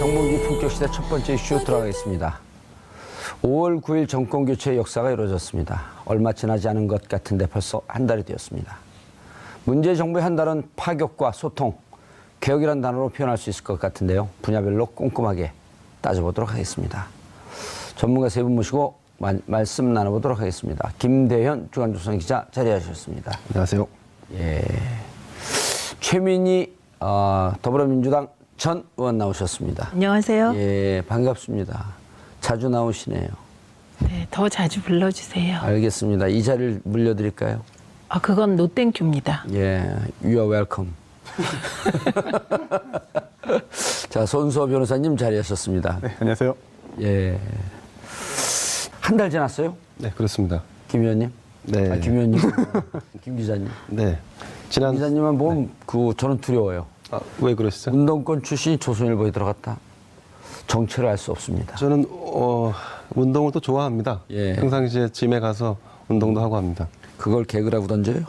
정봉기 품격시대 첫 번째 이슈 들어가겠습니다. 5월 9일 정권교체의 역사가 이루어졌습니다. 얼마 지나지 않은 것 같은데 벌써 한 달이 되었습니다. 문재인 정부의 한 달은 파격과 소통, 개혁이란 단어로 표현할 수 있을 것 같은데요. 분야별로 꼼꼼하게 따져보도록 하겠습니다. 전문가 세 분 모시고 말씀 나눠보도록 하겠습니다. 김대현 주간조선 기자 자리하셨습니다. 안녕하세요. 예. 최민희 더불어민주당 전 의원 나오셨습니다. 안녕하세요. 예, 반갑습니다. 자주 나오시네요. 네, 더 자주 불러주세요. 알겠습니다. 이 자리를 물려드릴까요? 그건 노땡큐입니다. 예, you are welcome. 자, 손수호 변호사님 자리하셨습니다. 네, 안녕하세요. 예. 한 달 지났어요? 네, 그렇습니다. 김 의원님? 네. 김 의원님? 김 기자님? 네. 김 기자님은 보면 저는 두려워요. 왜 그러시죠? 운동권 출신이 조선일보에 들어갔다. 정체를 알 수 없습니다. 저는 운동을 또 좋아합니다. 예. 평상시에 짐에 가서 운동도 하고 합니다. 그걸 개그라고 던져요?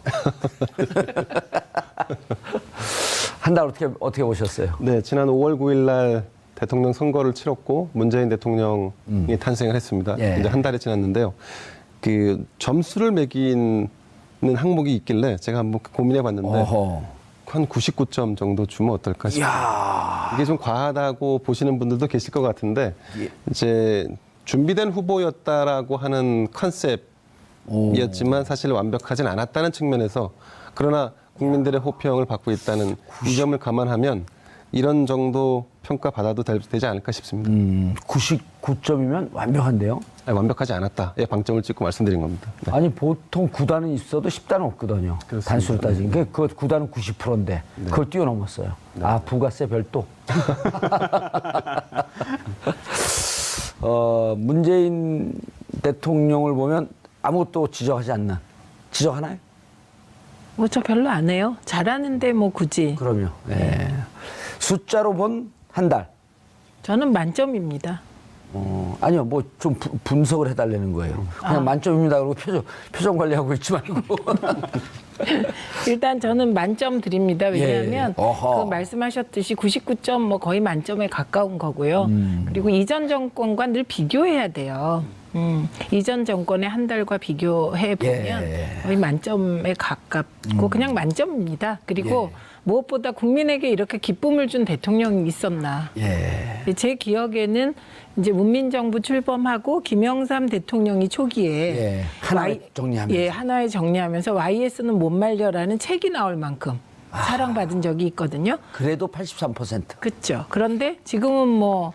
한 달 어떻게 보셨어요? 네, 지난 5월 9일 날 대통령 선거를 치렀고 문재인 대통령이 탄생을 했습니다. 예. 이제 한 달이 지났는데요. 그 점수를 매기는 항목이 있길래 제가 한번 고민해 봤는데 한 99점 정도 주면 어떨까 싶어요. 이야. 이게 좀 과하다고 보시는 분들도 계실 것 같은데 예. 이제 준비된 후보였다라고 하는 컨셉이었지만 사실 완벽하진 않았다는 측면에서 그러나 국민들의 호평을 받고 있다는 이 점을 감안하면 이런 정도 평가 받아도 되지 않을까 싶습니다. 99점이면 완벽한데요? 아니, 완벽하지 않았다의 방점을 찍고 말씀드린 겁니다. 네. 아니 보통 9단은 있어도 10단은 없거든요. 그렇습니다. 단수로 따지면. 그 9단은 90%인데 그걸 뛰어넘었어요. 아, 부가세 별도. 문재인 대통령을 보면 아무것도 지적하지 않는. 지적하나요? 저 별로 안 해요. 잘하는데 뭐 굳이. 그럼요. 네. 숫자로 본 한 달. 저는 만점입니다. 아니요, 뭐 좀 분석을 해달라는 거예요. 그냥 만점입니다. 그러고 표정 관리하고 있지 말고. 일단 저는 만점 드립니다. 왜냐하면 예. 어허. 그 말씀하셨듯이 99점 뭐 거의 만점에 가까운 거고요. 그리고 이전 정권과 늘 비교해야 돼요. 이전 정권의 한 달과 비교해 보면 예. 거의 만점에 가깝고 그냥 만점입니다. 그리고 무엇보다 국민에게 이렇게 기쁨을 준 대통령이 있었나. 예. 제 기억에는 이제 문민정부 출범하고 김영삼 대통령이 초기에 예. 하나의 정리하면서. 예, 하나의 정리하면서 YS는 못 말려라는 책이 나올 만큼 사랑받은 적이 있거든요. 그래도 83%. 그렇죠. 그런데 지금은 뭐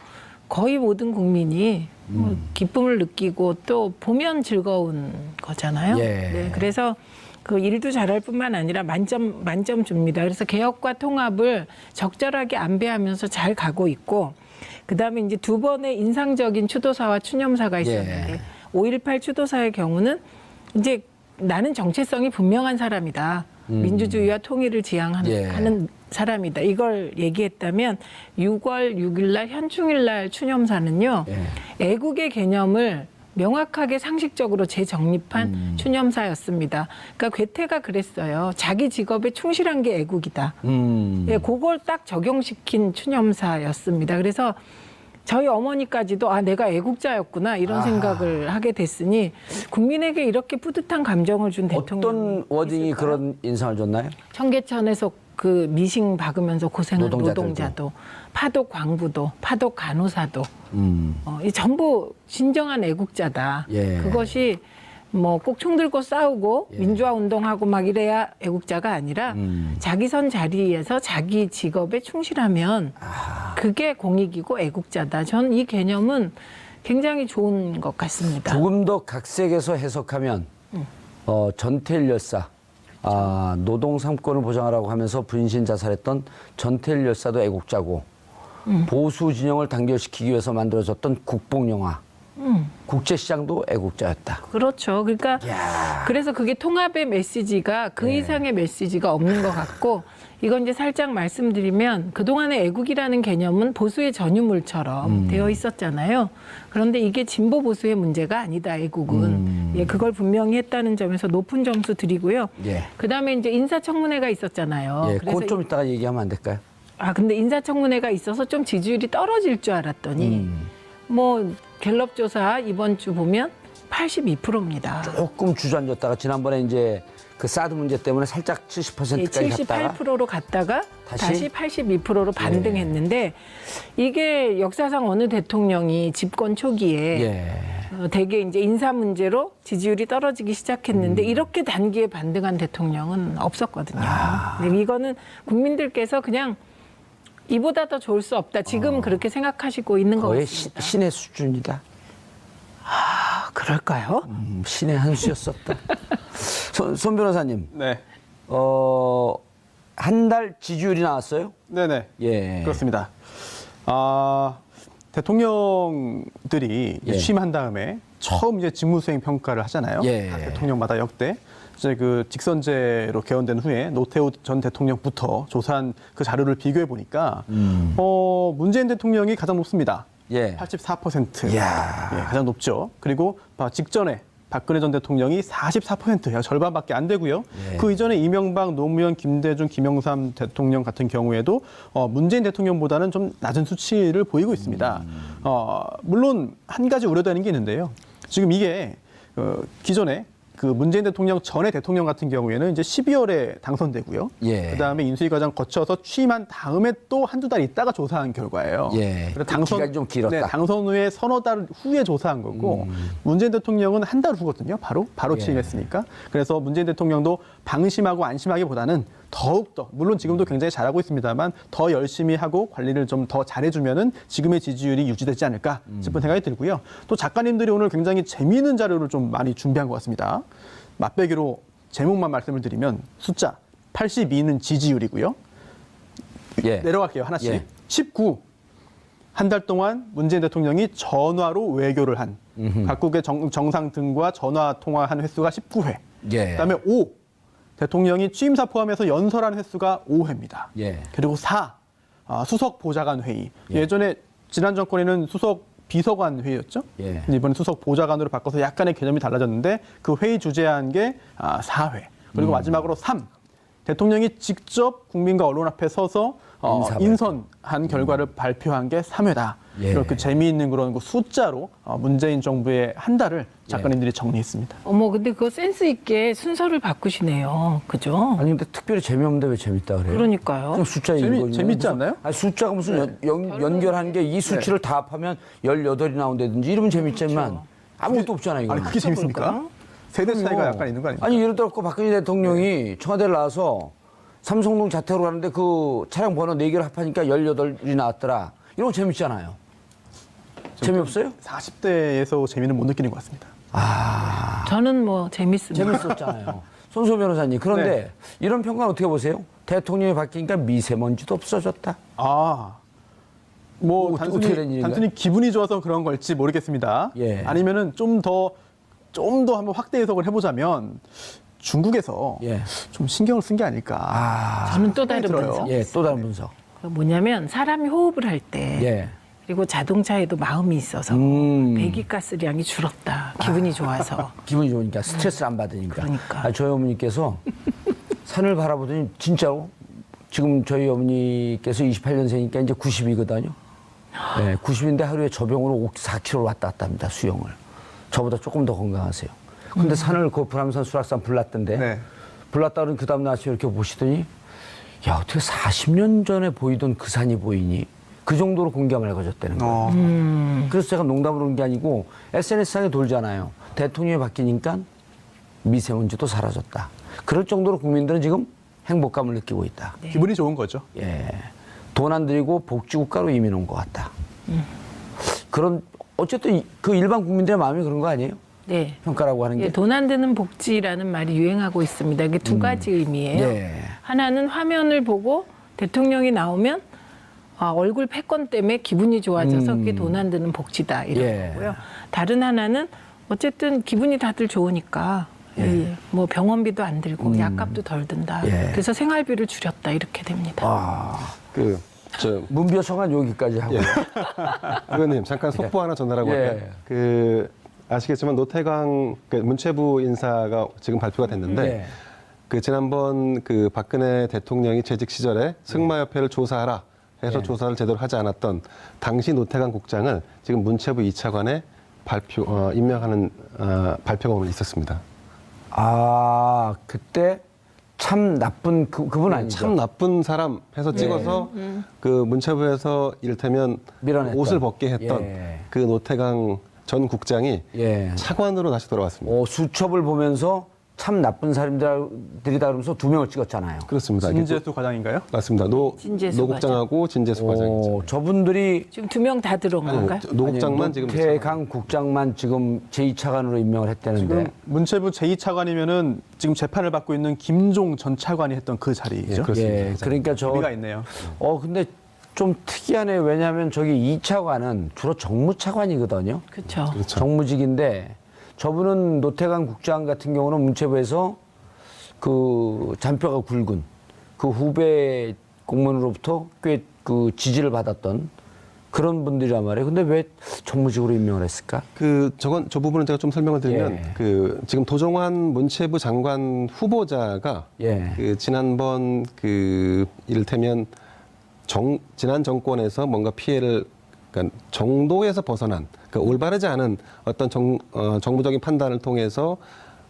거의 모든 국민이 뭐 기쁨을 느끼고 또 보면 즐거운 거잖아요. 예. 네, 그래서 그 일도 잘할 뿐만 아니라 만점 줍니다. 그래서 개혁과 통합을 적절하게 안배하면서 잘 가고 있고, 그다음에 이제 두 번의 인상적인 추도사와 추념사가 있었는데, 예. 5.18 추도사의 경우는 이제 나는 정체성이 분명한 사람이다. 민주주의와 통일을 지향하는 예. 하는 사람이다. 이걸 얘기했다면 6월 6일 날 현충일 날 추념사는요. 애국의 개념을 명확하게 상식적으로 재정립한 추념사였습니다. 그러니까 괴테가 그랬어요. 자기 직업에 충실한 게 애국이다. 예, 그걸 딱 적용시킨 추념사였습니다. 그래서 저희 어머니까지도 내가 애국자였구나 이런 생각을 하게 됐으니 국민에게 이렇게 뿌듯한 감정을 준 대통령. 어떤 워딩이 그런 인상을 줬나요? 청계천에서 그 미싱 박으면서 고생한 노동자들도. 노동자도, 파독 광부도, 파독 간호사도, 이 전부 진정한 애국자다. 예. 그것이 뭐 꼭 총 들고 싸우고 민주화 운동하고 막 이래야 애국자가 아니라 자기 선 자리에서 자기 직업에 충실하면 그게 공익이고 애국자다. 저는 이 개념은 굉장히 좋은 것 같습니다. 조금 더 각색해서 해석하면 전태일 열사, 노동 3권을 보장하라고 하면서 분신 자살했던 전태일 열사도 애국자고 보수 진영을 단결시키기 위해서 만들어졌던 국뽕영화, 국제시장도 애국자였다. 그렇죠. 그러니까 그래서 그게 통합의 메시지가 그 이상의 메시지가 없는 것 같고, 이건 이제 살짝 말씀드리면 그동안의 애국이라는 개념은 보수의 전유물처럼 되어 있었잖아요. 그런데 이게 진보 보수의 문제가 아니다, 애국은. 예, 그걸 분명히 했다는 점에서 높은 점수 드리고요. 예. 그다음에 이제 인사청문회가 있었잖아요. 예, 그래서 그건 좀 이따가 얘기하면 안 될까요? 근데 인사청문회가 있어서 좀 지지율이 떨어질 줄 알았더니 뭐 갤럽 조사 이번 주 보면 82%입니다. 조금 주저앉았다가 지난번에 이제 그 사드 문제 때문에 살짝 70%까지 갔다가 78%로 갔다가 다시 82%로 반등했는데 이게 역사상 어느 대통령이 집권 초기에 예. 대개 이제 인사 문제로 지지율이 떨어지기 시작했는데 이렇게 단기에 반등한 대통령은 없었거든요. 근데 이거는 국민들께서 그냥 이보다 더 좋을 수 없다. 지금 그렇게 생각하시고 있는 것 거의 같습니다. 신의 수준이다. 그럴까요? 신의 한 수였었다. 손 변호사님, 네. 한 달 지지율이 나왔어요? 네네. 예. 그렇습니다. 대통령들이 예. 취임한 다음에 처음 이제 직무수행 평가를 하잖아요. 예. 각 대통령마다 역대. 이제 그 직선제로 개헌된 후에 노태우 전 대통령부터 조사한 그 자료를 비교해 보니까 문재인 대통령이 가장 높습니다. 예. 84%. 이야. 예, 가장 높죠. 그리고 직전에 박근혜 전 대통령이 44%예요. 절반밖에 안 되고요. 예. 그 이전에 이명박, 노무현, 김대중, 김영삼 대통령 같은 경우에도 문재인 대통령보다는 좀 낮은 수치를 보이고 있습니다. 물론 한 가지 우려되는 게 있는데요. 지금 이게 기존에 그 문재인 대통령 전에 대통령 같은 경우에는 이제 12월에 당선되고요. 예. 그다음에 인수위 과정 거쳐서 취임한 다음에 또 한두 달 있다가 조사한 결과예요. 예. 그래서 그 기간이 좀 길었다. 네, 당선 후에 서너 달 후에 조사한 거고 문재인 대통령은 한 달 후거든요. 바로 예. 취임했으니까. 그래서 문재인 대통령도 방심하고 안심하기보다는 더욱더 물론 지금도 굉장히 잘하고 있습니다만 더 열심히 하고 관리를 좀 더 잘해주면은 지금의 지지율이 유지되지 않을까 싶은 생각이 들고요. 또 작가님들이 오늘 굉장히 재미있는 자료를 좀 많이 준비한 것 같습니다. 맛배기로 제목만 말씀을 드리면 숫자 82는 지지율이고요. 예. 내려갈게요. 하나씩. 예. 19. 한 달 동안 문재인 대통령이 전화로 외교를 한 각국의 정상 등과 전화 통화한 횟수가 19회. 예. 그다음에 5. 대통령이 취임사 포함해서 연설한 횟수가 5회입니다. 예. 그리고 4. 수석 보좌관 회의. 예전에 지난 정권에는 수석 비서관 회의였죠. 예. 근데 이번에 수석 보좌관으로 바꿔서 약간의 개념이 달라졌는데 그 회의 주재한 게 4회. 그리고 마지막으로 3. 대통령이 직접 국민과 언론 앞에 서서 인선한 결과를 발표한 게 3회다. 예. 이렇게 재미있는 그런 그 숫자로 문재인 정부의 한 달을 작가님들이 정리했습니다. 근데 그거 센스 있게 순서를 바꾸시네요. 그죠? 아니 근데 특별히 재미없는데 왜 재밌다 그래요? 그러니까요. 그냥 숫자 읽어주면 재밌지 무슨- 않나요? 아니, 숫자가 무슨 연결한 게 이 수치를 다 합하면 18이 나온다든지 이러면 재밌지만 아무것도 없잖아요. 이거. 아니 그게 재밌습니까? 세대 차이가 약간 있는 거 아닙니까? 아니 예를 들어 박근혜 대통령이 청와대를 나와서 삼성동 자택으로 가는데 그 차량 번호 4개를 합하니까 18이 나왔더라. 이런 거 재밌잖아요. 재미없어요? 40대에서 재미는 못 느끼는 것 같습니다. 저는 뭐 재밌습니다. 재밌었잖아요. 손소 변호사님. 그런데 네. 이런 평가는 어떻게 보세요? 대통령이 바뀌니까 미세먼지도 없어졌다. 뭐 어떻게 된 일인가요? 단순히 기분이 좋아서 그런 걸지 모르겠습니다. 예. 아니면은 좀 더 한번 확대 해석을 해보자면 중국에서 예. 좀 신경을 쓴 게 아닐까. 저는 또 다른 들어요. 분석. 예, 또 다른 분석. 뭐냐면 사람이 호흡을 할 때 예. 그리고 자동차에도 마음이 있어서 배기가스량이 줄었다. 기분이 좋아서. 기분이 좋으니까 스트레스를 안 받으니까. 그러니까. 저희 어머니께서 산을 바라보더니 진짜로 지금 저희 어머니께서 28년생이니까 이제 90이거든요. 네, 90인데 하루에 저병으로 4km 왔다 갔다 합니다. 수영을. 저보다 조금 더 건강하세요. 근데 산을 그 불암산 수락산 불났던데 네. 불났다 그러면 그 다음날 아침에 이렇게 보시더니 야 어떻게 40년 전에 보이던 그 산이 보이니? 그 정도로 공경을 가졌다는 거예요. 그래서 제가 농담으로 그런 게 아니고 SNS상에 돌잖아요. 대통령이 바뀌니까 미세먼지도 사라졌다. 그럴 정도로 국민들은 지금 행복감을 느끼고 있다. 기분이 좋은 거죠. 예. 돈 안 들이고 복지국가로 이민 온 것 같다. 그런 어쨌든 그 일반 국민들의 마음이 그런 거 아니에요? 네. 평가라고 하는 게. 돈 안 드는 복지라는 말이 유행하고 있습니다. 이게 두 가지 의미예요. 예. 하나는 화면을 보고 대통령이 나오면 얼굴 패권 때문에 기분이 좋아져서 그게 돈 안 드는 복지다 이런 예. 거고요. 다른 하나는 어쨌든 기분이 다들 좋으니까 뭐 병원비도 안 들고 약값도 덜 든다. 예. 그래서 생활비를 줄였다 이렇게 됩니다. 문비어청은 여기까지 하고. 예. 의원님 잠깐 속보 하나 전하라고 예. 할까요? 아시겠지만 노태강 문체부 인사가 지금 발표가 됐는데 예. 지난번 박근혜 대통령이 재직 시절에 승마협회를 조사하라 해서 조사를 제대로 하지 않았던 당시 노태강 국장을 지금 문체부 2차관에 임명하는 발표가 오늘 있었습니다. 아, 그때 참 나쁜 그분 아니죠? 참 나쁜 사람 해서 찍어서 그 문체부에서 이를테면 밀어냈던. 옷을 벗게 했던 예. 그 노태강 전 국장이 예. 차관으로 다시 돌아왔습니다. 수첩을 보면서 참 나쁜 사람들이다 그러면서 2명을 찍었잖아요. 그렇습니다. 이게 진재수 과장인가요? 맞습니다. 진재수 노 국장하고 진재수 과장이죠. 저분들이 지금 2명 다 들어온 건가요? 노 국장만 지금 노태강 국장만 지금 제2차관으로 임명을 했다는데 지금 문체부 제2차관이면은 지금 재판을 받고 있는 김종 전 차관이 했던 그 자리죠. 예, 그렇습니다. 예, 그러니까 의미가 있네요. 근데 좀 특이하네요. 왜냐하면 저기 2차관은 주로 정무차관이거든요. 그렇죠. 그렇죠. 정무직인데 저분은 노태강 국장 같은 경우는 문체부에서 그 잔뼈가 굵은 그 후배 공무원으로부터 꽤 그 지지를 받았던 그런 분들이란 말이에요. 근데 왜 정무직으로 임명을 했을까? 저 부분은 제가 좀 설명을 드리면 예. 지금 도정환 문체부 장관 후보자가 예. 지난번 이를테면 지난 정권에서 뭔가 피해를 그러니까 정도에서 벗어난 올바르지 않은 어떤 정무적인 판단을 통해서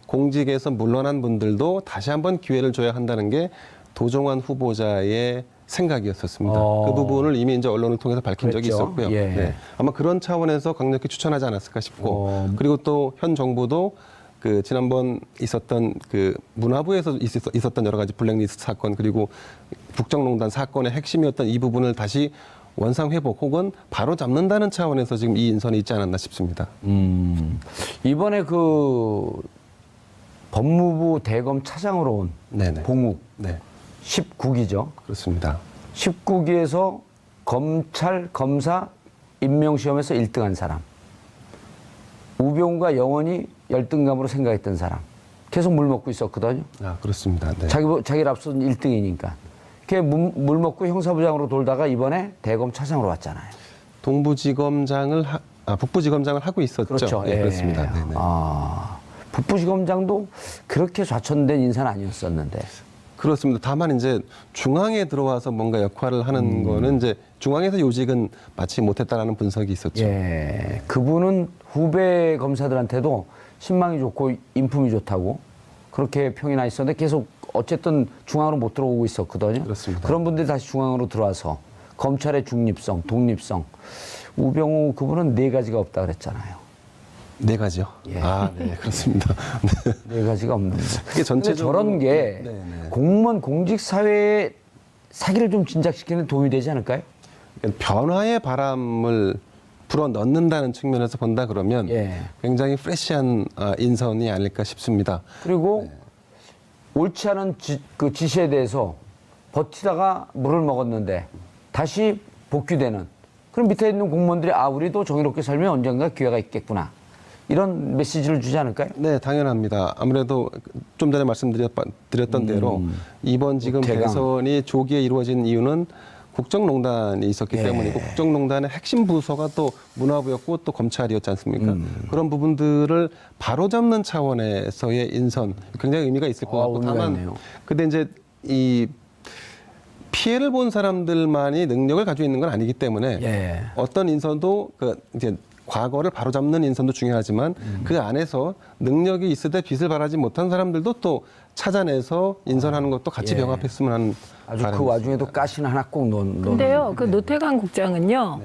공직에서 물러난 분들도 다시 한번 기회를 줘야 한다는 게 도정환 후보자의 생각이었었습니다. 그 부분을 이미 이제 언론을 통해서 밝힌 적이 그랬죠. 있었고요. 예. 네. 아마 그런 차원에서 강력히 추천하지 않았을까 싶고 그리고 또 현 정부도 지난번 있었던 문화부에서 있었던 여러 가지 블랙리스트 사건 그리고 국정농단 사건의 핵심이었던 이 부분을 다시 원상 회복 혹은 바로 잡는다는 차원에서 지금 이 인선이 있지 않았나 싶습니다. 이번에 법무부 대검 차장으로 온 네네. 봉욱 네, 19기죠. 그렇습니다. 19기에서 검찰 검사 임명 시험에서 1등한 사람. 우병우가 영원히 열등감으로 생각했던 사람. 계속 물 먹고 있었거든요. 아, 그렇습니다. 네. 자기를 앞선 1등이니까. 걔 물 먹고 형사부장으로 돌다가 이번에 대검 차장으로 왔잖아요. 북부지검장을 하고 있었죠. 그렇죠. 네, 예. 그렇습니다. 네네. 북부지검장도 그렇게 좌천된 인사는 아니었었는데. 그렇습니다. 다만 이제 중앙에 들어와서 뭔가 역할을 하는 거는 이제 중앙에서 요직은 마치 못했다라는 분석이 있었죠. 예. 그분은 후배 검사들한테도 신망이 좋고 인품이 좋다고 그렇게 평이 나 있었는데 계속 어쨌든 중앙으로 못 들어오고 있었거든요. 그렇습니다. 그런 분들이 다시 중앙으로 들어와서 검찰의 중립성, 독립성. 우병우 그분은 4가지가 없다 그랬잖아요. 4가지요? 예. 네, 그렇습니다. 네. 4가지가 없는데. 그게 전체적으로 저런 게 네. 공무원 공직 사회의 사기를 좀 진작시키는 데 도움이 되지 않을까요? 그러니까 변화의 바람을 불어 넣는다는 측면에서 본다 그러면 예. 굉장히 프레시한 인선이 아닐까 싶습니다. 그리고 옳지 않은 지시에 대해서 버티다가 물을 먹었는데 다시 복귀되는 그럼 밑에 있는 공무원들이 우리도 정의롭게 살면 언젠가 기회가 있겠구나. 이런 메시지를 주지 않을까요? 네, 당연합니다. 아무래도 좀 전에 말씀드렸던 대로 이번 지금 노태강. 대선이 조기에 이루어진 이유는 국정농단이 있었기 예. 때문이고 국정농단의 핵심 부서가 또 문화부였고 또 검찰이었지 않습니까? 그런 부분들을 바로잡는 차원에서의 인선 굉장히 의미가 있을 것 같고 의미가 다만 있네요. 근데 이제 이 피해를 본 사람들만이 능력을 가지고 있는 건 아니기 때문에 예. 어떤 인선도 이제 과거를 바로잡는 인선도 중요하지만 그 안에서 능력이 있을 때 빛을 발하지 못한 사람들도 또 찾아내서 인선하는 것도 같이 예. 병합했으면 하는 아주 바람이 그 와중에도 있습니다. 가시는 하나 꼭 넣는. 근데요, 그 노태강 국장은요.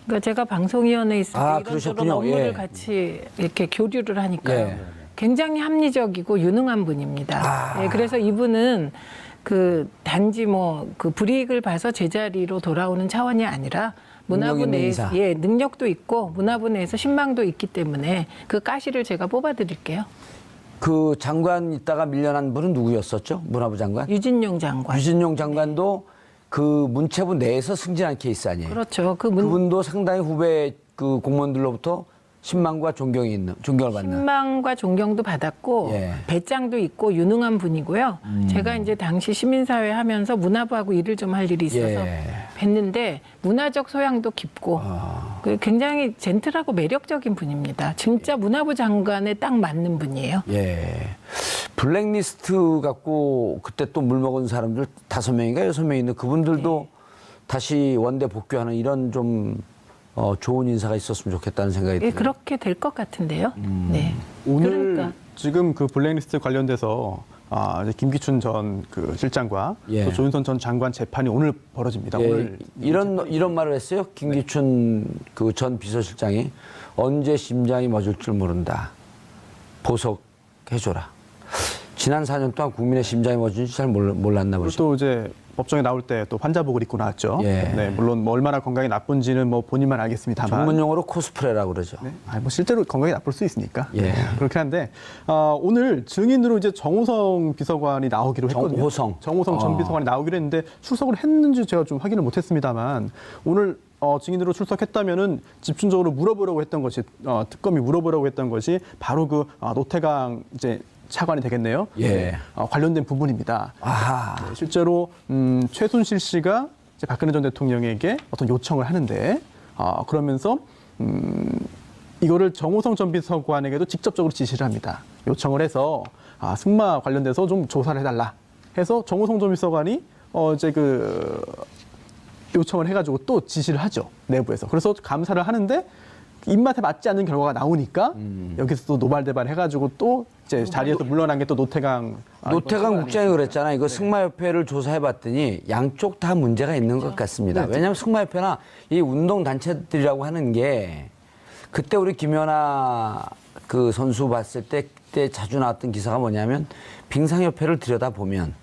그러니까 제가 방송위원회에 있을 때 이런저런 그러셨군요. 업무를 예. 같이 이렇게 교류를 하니까요. 예. 굉장히 합리적이고 유능한 분입니다. 예, 그래서 이분은 단지 불이익을 봐서 제자리로 돌아오는 차원이 아니라 문화부 능력 있는 내에서 인사. 능력도 있고 문화부 내에서 신망도 있기 때문에 그 가시를 제가 뽑아드릴게요. 그 장관 있다가 밀려난 분은 누구였었죠? 문화부 장관? 유진용 장관. 유진용 장관도 그 문체부 내에서 승진한 케이스 아니에요? 그렇죠. 그분도 상당히 후배 공무원들로부터 신망과 존경을 받는. 신망과 존경도 받았고 예. 배짱도 있고 유능한 분이고요. 제가 이제 당시 시민사회 하면서 문화부하고 일을 좀 할 일이 있어서 예. 뵀는데 문화적 소양도 깊고 굉장히 젠틀하고 매력적인 분입니다. 진짜 문화부 장관에 딱 맞는 분이에요. 예. 블랙리스트 갖고 그때 또 물 먹은 사람들 5명인가 6명 있는데 그분들도 다시 원대 복귀하는 이런 좀 좋은 인사가 있었으면 좋겠다는 생각이 예, 들어요. 그렇게 될 것 같은데요. 네. 오늘 그러니까. 지금 그 블랙리스트 관련돼서 이제 김기춘 전 그 실장과 예. 또 조윤선 전 장관 재판이 오늘 벌어집니다. 예, 오늘 이런 말을 했어요. 김기춘 그 전 비서실장이 언제 심장이 멎을 줄 모른다. 보석해줘라. 지난 4년 동안 국민의 심장이 멎은지 잘 몰랐나 그리고 보죠. 또 이제 법정에 나올 때 또 환자복을 입고 나왔죠. 예. 네, 물론 뭐 얼마나 건강이 나쁜지는 뭐 본인만 알겠습니다만. 전문 용어로 코스프레라고 그러죠. 네. 뭐 실제로 건강이 나쁠 수 있으니까. 예. 그렇긴 한데 오늘 증인으로 이제 정호성 비서관이 나오기로 했거든요. 정호성. 전 비서관이 나오기로 했는데 출석을 했는지 제가 좀 확인을 못했습니다만 오늘 증인으로 출석했다면은 집중적으로 물어보려고 했던 것이 특검이 물어보려고 했던 것이 바로 그 노태강 이제 차관이 되겠네요. 예. 네, 관련된 부분입니다. 아하. 네, 실제로 최순실 씨가 이제 박근혜 전 대통령에게 어떤 요청을 하는데 그러면서 이거를 정호성 전 비서관에게도 직접적으로 지시를 합니다. 요청을 해서 승마 관련돼서 좀 조사를 해달라 해서 정호성 전 비서관이 이제 그 요청을 해가지고 또 지시를 하죠, 내부에서. 그래서 감사를 하는데 입맛에 맞지 않는 결과가 나오니까 여기서 또 노발대발 해가지고 또 이제 자리에서 물러난 게 또 노태강 국장이 그랬잖아요. 이거 승마협회를 조사해봤더니 양쪽 다 문제가 있는 것 같습니다. 왜냐하면 승마협회나 이 운동단체들이라고 하는 게 그때 우리 김연아 그 선수 봤을 때 그때 자주 나왔던 기사가 뭐냐면 빙상협회를 들여다보면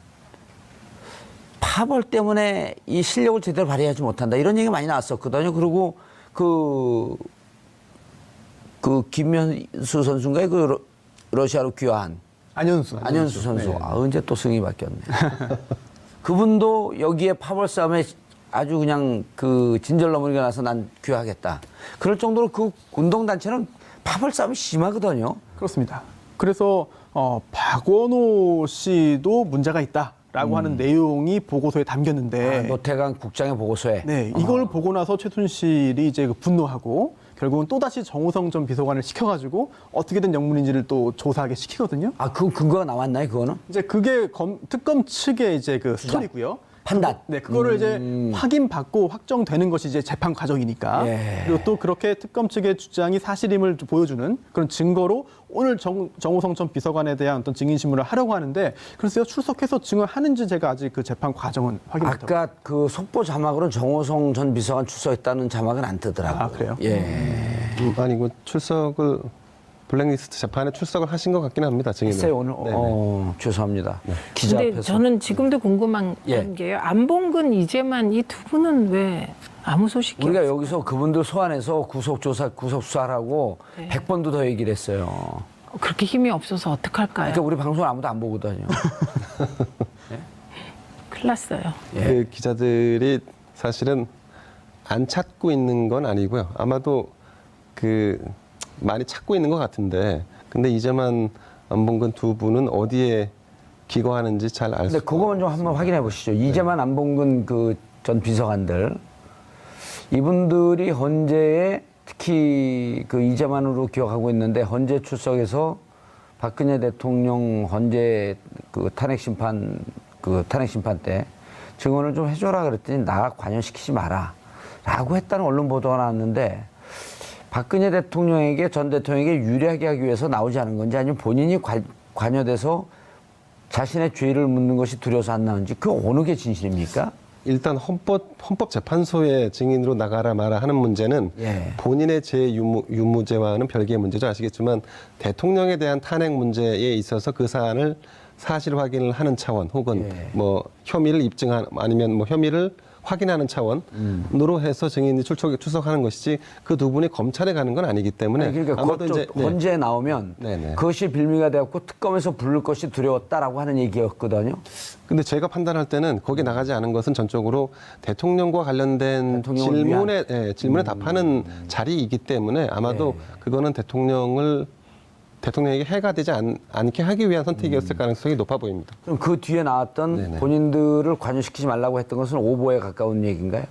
파벌 때문에 이 실력을 제대로 발휘하지 못한다. 이런 얘기가 많이 나왔었거든요. 그리고 그 김현수 선수인가요? 그 러시아로 귀화한 안현수 선수. 네. 언제 또 승이 바뀌었네. 그분도 여기에 파벌 싸움에 아주 그냥 그 진절머리가 나서 난 귀화하겠다. 그럴 정도로 그 운동단체는 파벌 싸움이 심하거든요. 그렇습니다. 그래서 박원호 씨도 문제가 있다라고 하는 내용이 보고서에 담겼는데 노태강 국장의 보고서에. 네, 이걸 보고 나서 최순실이 이제 분노하고 결국은 또다시 정호성 전 비서관을 시켜가지고 어떻게 된 영문인지를 또 조사하게 시키거든요. 그 근거가 나왔나요, 그거는? 이제 그게 특검 측의 이제 그 스토리고요. 판단. 네, 그거를 이제 확인받고 확정되는 것이 이제 재판 과정이니까. 예. 그리고 또 그렇게 특검 측의 주장이 사실임을 보여주는 그런 증거로 오늘 정호성 전 비서관에 대한 어떤 증인신문을 하려고 하는데 그래서 출석해서 증언하는지 제가 아직 그 재판 과정은 확인 못하고. 아까 그 속보 자막으로는 정호성 전 비서관 출석했다는 자막은 안 뜨더라고요. 아, 그래요? 예. 아니고 출석을 블랙리스트 재판에 출석을 하신 것 같긴 합니다. 증인은. 글쎄요, 오늘 죄송합니다. 기자 근데 앞에서. 저는 지금도 궁금한 예. 게요. 안봉근, 이재만 이 두 분은 왜 아무 소식이 우리가 없어요? 여기서 그분들 소환해서 구속 수사하라고 네. 100번도 더 얘기를 했어요. 그렇게 힘이 없어서 어떡할까요? 그러니까 우리 방송을 아무도 안 보거든요. 큰일 났어요. 예. 그 기자들이 사실은 안 찾고 있는 건 아니고요. 아마도 그 많이 찾고 있는 것 같은데, 근데 이재만, 안봉근 두 분은 어디에 기거하는지 잘 알 수 근데 그거만 좀 한번 확인해 보시죠. 이재만, 안봉근 그 전 비서관들 이분들이 헌재에 특히 그 이재만으로 기억하고 있는데 헌재 출석해서 박근혜 대통령 헌재 그 탄핵 심판 때 증언을 좀 해줘라 그랬더니 나 관여시키지 마라라고 했다는 언론 보도가 나왔는데 박근혜 대통령에게 전 대통령에게 유리하게 하기 위해서 나오지 않은 건지 아니면 본인이 관여돼서 자신의 죄를 묻는 것이 두려워서 안 나오는지 그 어느 게 진실입니까? 일단 헌법재판소에 증인으로 나가라 마라 하는 문제는 예. 본인의 유무죄와는 별개의 문제죠. 아시겠지만 대통령에 대한 탄핵 문제에 있어서 그 사안을 사실 확인을 하는 차원 혹은 예. 뭐 혐의를 입증한 아니면 뭐 혐의를 확인하는 차원으로 해서 증인이 출석하는 것이지 그 두 분이 검찰에 가는 건 아니기 때문에 아니, 그러니까 아마도 그것도 이제 헌재에 나오면 네네. 그것이 빌미가 되었고 특검에서 부를 것이 두려웠다라고 하는 얘기였거든요. 근데 제가 판단할 때는 거기 나가지 않은 것은 전적으로 대통령과 관련된 대통령을 질문에 답하는 자리이기 때문에 아마도 그거는 대통령에게 해가 되지 않게 하기 위한 선택이었을 가능성이 높아 보입니다. 그럼 그 뒤에 나왔던 네네. 본인들을 관여시키지 말라고 했던 것은 오보에 가까운 얘기인가요?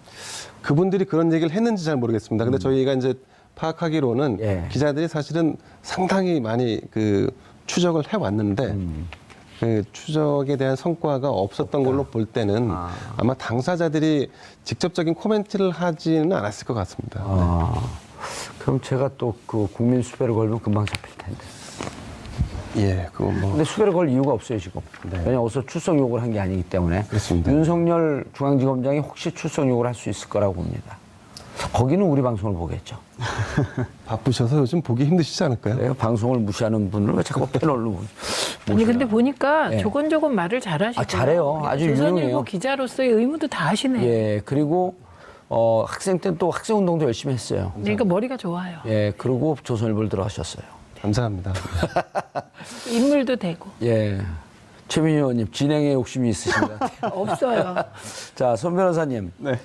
그분들이 그런 얘기를 했는지 잘 모르겠습니다. 근데 저희가 이제 파악하기로는 예. 기자들이 사실은 상당히 많이 그 추적을 해왔는데 그 추적에 대한 성과가 없었던 걸로 볼 때는 아마 당사자들이 직접적인 코멘트를 하지는 않았을 것 같습니다. 그럼 제가 또 그 국민 수배를 걸면 금방 잡힐 텐데. 예, 그거 뭐. 근데 수배를 걸 이유가 없어요, 지금. 왜냐면 어디서 출석 요구를 한 게 아니기 때문에. 그렇습니다. 윤석열 중앙지검장이 혹시 출석 요구를 할 수 있을 거라고 봅니다. 거기는 우리 방송을 보겠죠. 바쁘셔서 요즘 보기 힘드시지 않을까요? 그래요? 방송을 무시하는 분을 왜 자꾸 패널로 아니 근데 보니까 예. 조곤조곤 말을 잘하시고 잘해요. 아주 유능해요. 조선일보 기자로서의 의무도 다 하시네요. 예, 그리고 학생 때는 또 학생 운동도 열심히 했어요. 그러니까 머리가 좋아요. 예, 그리고 조선일보를 들어가셨어요. 감사합니다. 인물도 되고 예. 최민희 의원님, 진행에 욕심이 있으신 것 같아요. 없어요. 자, 손 변호사님. 네.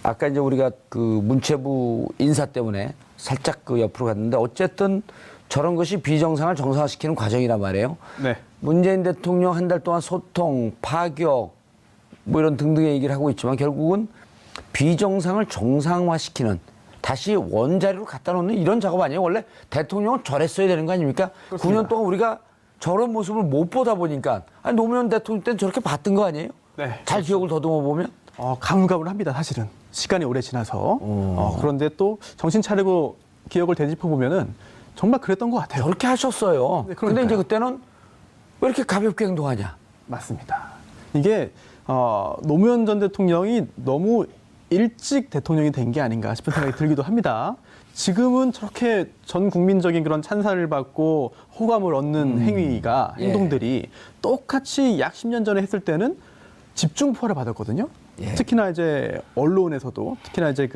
아까 이제 우리가 그 문체부 인사 때문에 살짝 그 옆으로 갔는데 어쨌든 저런 것이 비정상을 정상화시키는 과정이란 말이에요. 네. 문재인 대통령 한 달 동안 소통, 파격, 뭐 이런 등등의 얘기를 하고 있지만 결국은 비정상을 정상화시키는 다시 원자리로 갖다 놓는 이런 작업 아니에요? 원래 대통령은 저랬어야 되는 거 아닙니까? 그렇습니다. 9년 동안 우리가 저런 모습을 못 보다 보니까 아니, 노무현 대통령 때는 저렇게 봤던 거 아니에요? 네. 잘 기억을 더듬어 보면? 가물가물합니다, 사실은. 시간이 오래 지나서. 그런데 또 정신 차리고 기억을 되짚어 보면은 정말 그랬던 것 같아요. 저렇게 하셨어요. 네, 근데 그러니까요. 이제 그때는 왜 이렇게 가볍게 행동하냐? 맞습니다. 이게 노무현 전 대통령이 너무 일찍 대통령이 된 게 아닌가 싶은 생각이 들기도 합니다. 지금은 저렇게 전 국민적인 그런 찬사를 받고 호감을 얻는 행위가 예. 행동들이 똑같이 약 10년 전에 했을 때는 집중포화를 받았거든요. 예. 특히나 이제 언론에서도 특히나 이제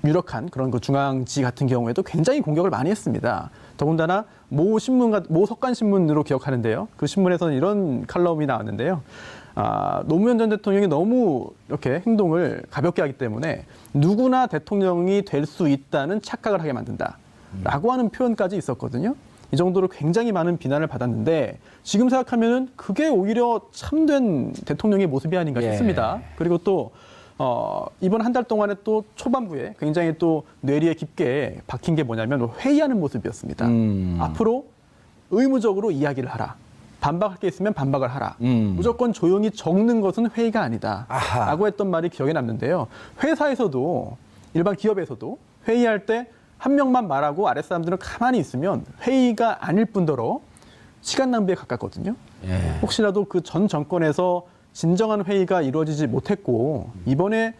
유력한 그런 그 중앙지 같은 경우에도 굉장히 공격을 많이 했습니다. 더군다나 모 석간 신문으로 기억하는데요. 그 신문에서는 이런 칼럼이 나왔는데요. 노무현 전 대통령이 너무 이렇게 행동을 가볍게 하기 때문에 누구나 대통령이 될 수 있다는 착각을 하게 만든다라고 하는 표현까지 있었거든요. 이 정도로 굉장히 많은 비난을 받았는데 지금 생각하면은 그게 오히려 참된 대통령의 모습이 아닌가 예. 싶습니다. 그리고 또 이번 한 달 동안에 또 초반부에 굉장히 또 뇌리에 깊게 박힌 게 뭐냐면 회의하는 모습이었습니다. 앞으로 의무적으로 이야기를 하라. 반박할 게 있으면 반박을 하라. 무조건 조용히 적는 것은 회의가 아니다. 아하. 라고 했던 말이 기억에 남는데요. 회사에서도 일반 기업에서도 회의할 때 한 명만 말하고 아랫사람들은 가만히 있으면 회의가 아닐 뿐더러 시간 낭비에 가깝거든요. 예. 혹시라도 그 전 정권에서 진정한 회의가 이루어지지 못했고 이번에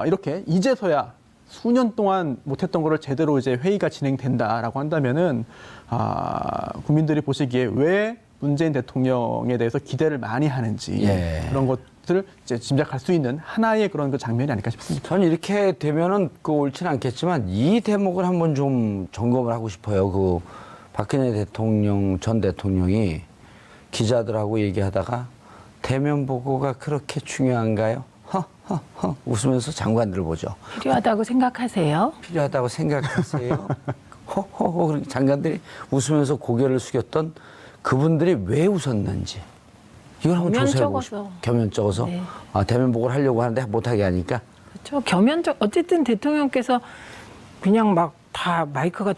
이렇게 이제서야 수년 동안 못했던 거를 제대로 이제 회의가 진행된다라고 한다면은 국민들이 보시기에 왜 문재인 대통령에 대해서 기대를 많이 하는지 예. 그런 것들을 이제 짐작할 수 있는 하나의 그런 그 장면이 아닐까 싶습니다. 저는 이렇게 되면은 옳지는 않겠지만 이 대목을 한번 좀 점검을 하고 싶어요. 그 박근혜 대통령 전 대통령이 기자들하고 얘기하다가 대면 보고가 그렇게 중요한가요? 허허허 웃으면서 장관들을 보죠. 필요하다고 생각하세요? 필요하다고 생각하세요? 허허허 장관들이 웃으면서 고개를 숙였던 그분들이 왜 웃었는지 이걸 한번 조사해보고 싶어요. 겸연쩍어서 네. 대면 보고를 하려고 하는데 못하게 하니까 그렇죠. 겸연적 어쨌든 대통령께서 그냥 막 다 마이크가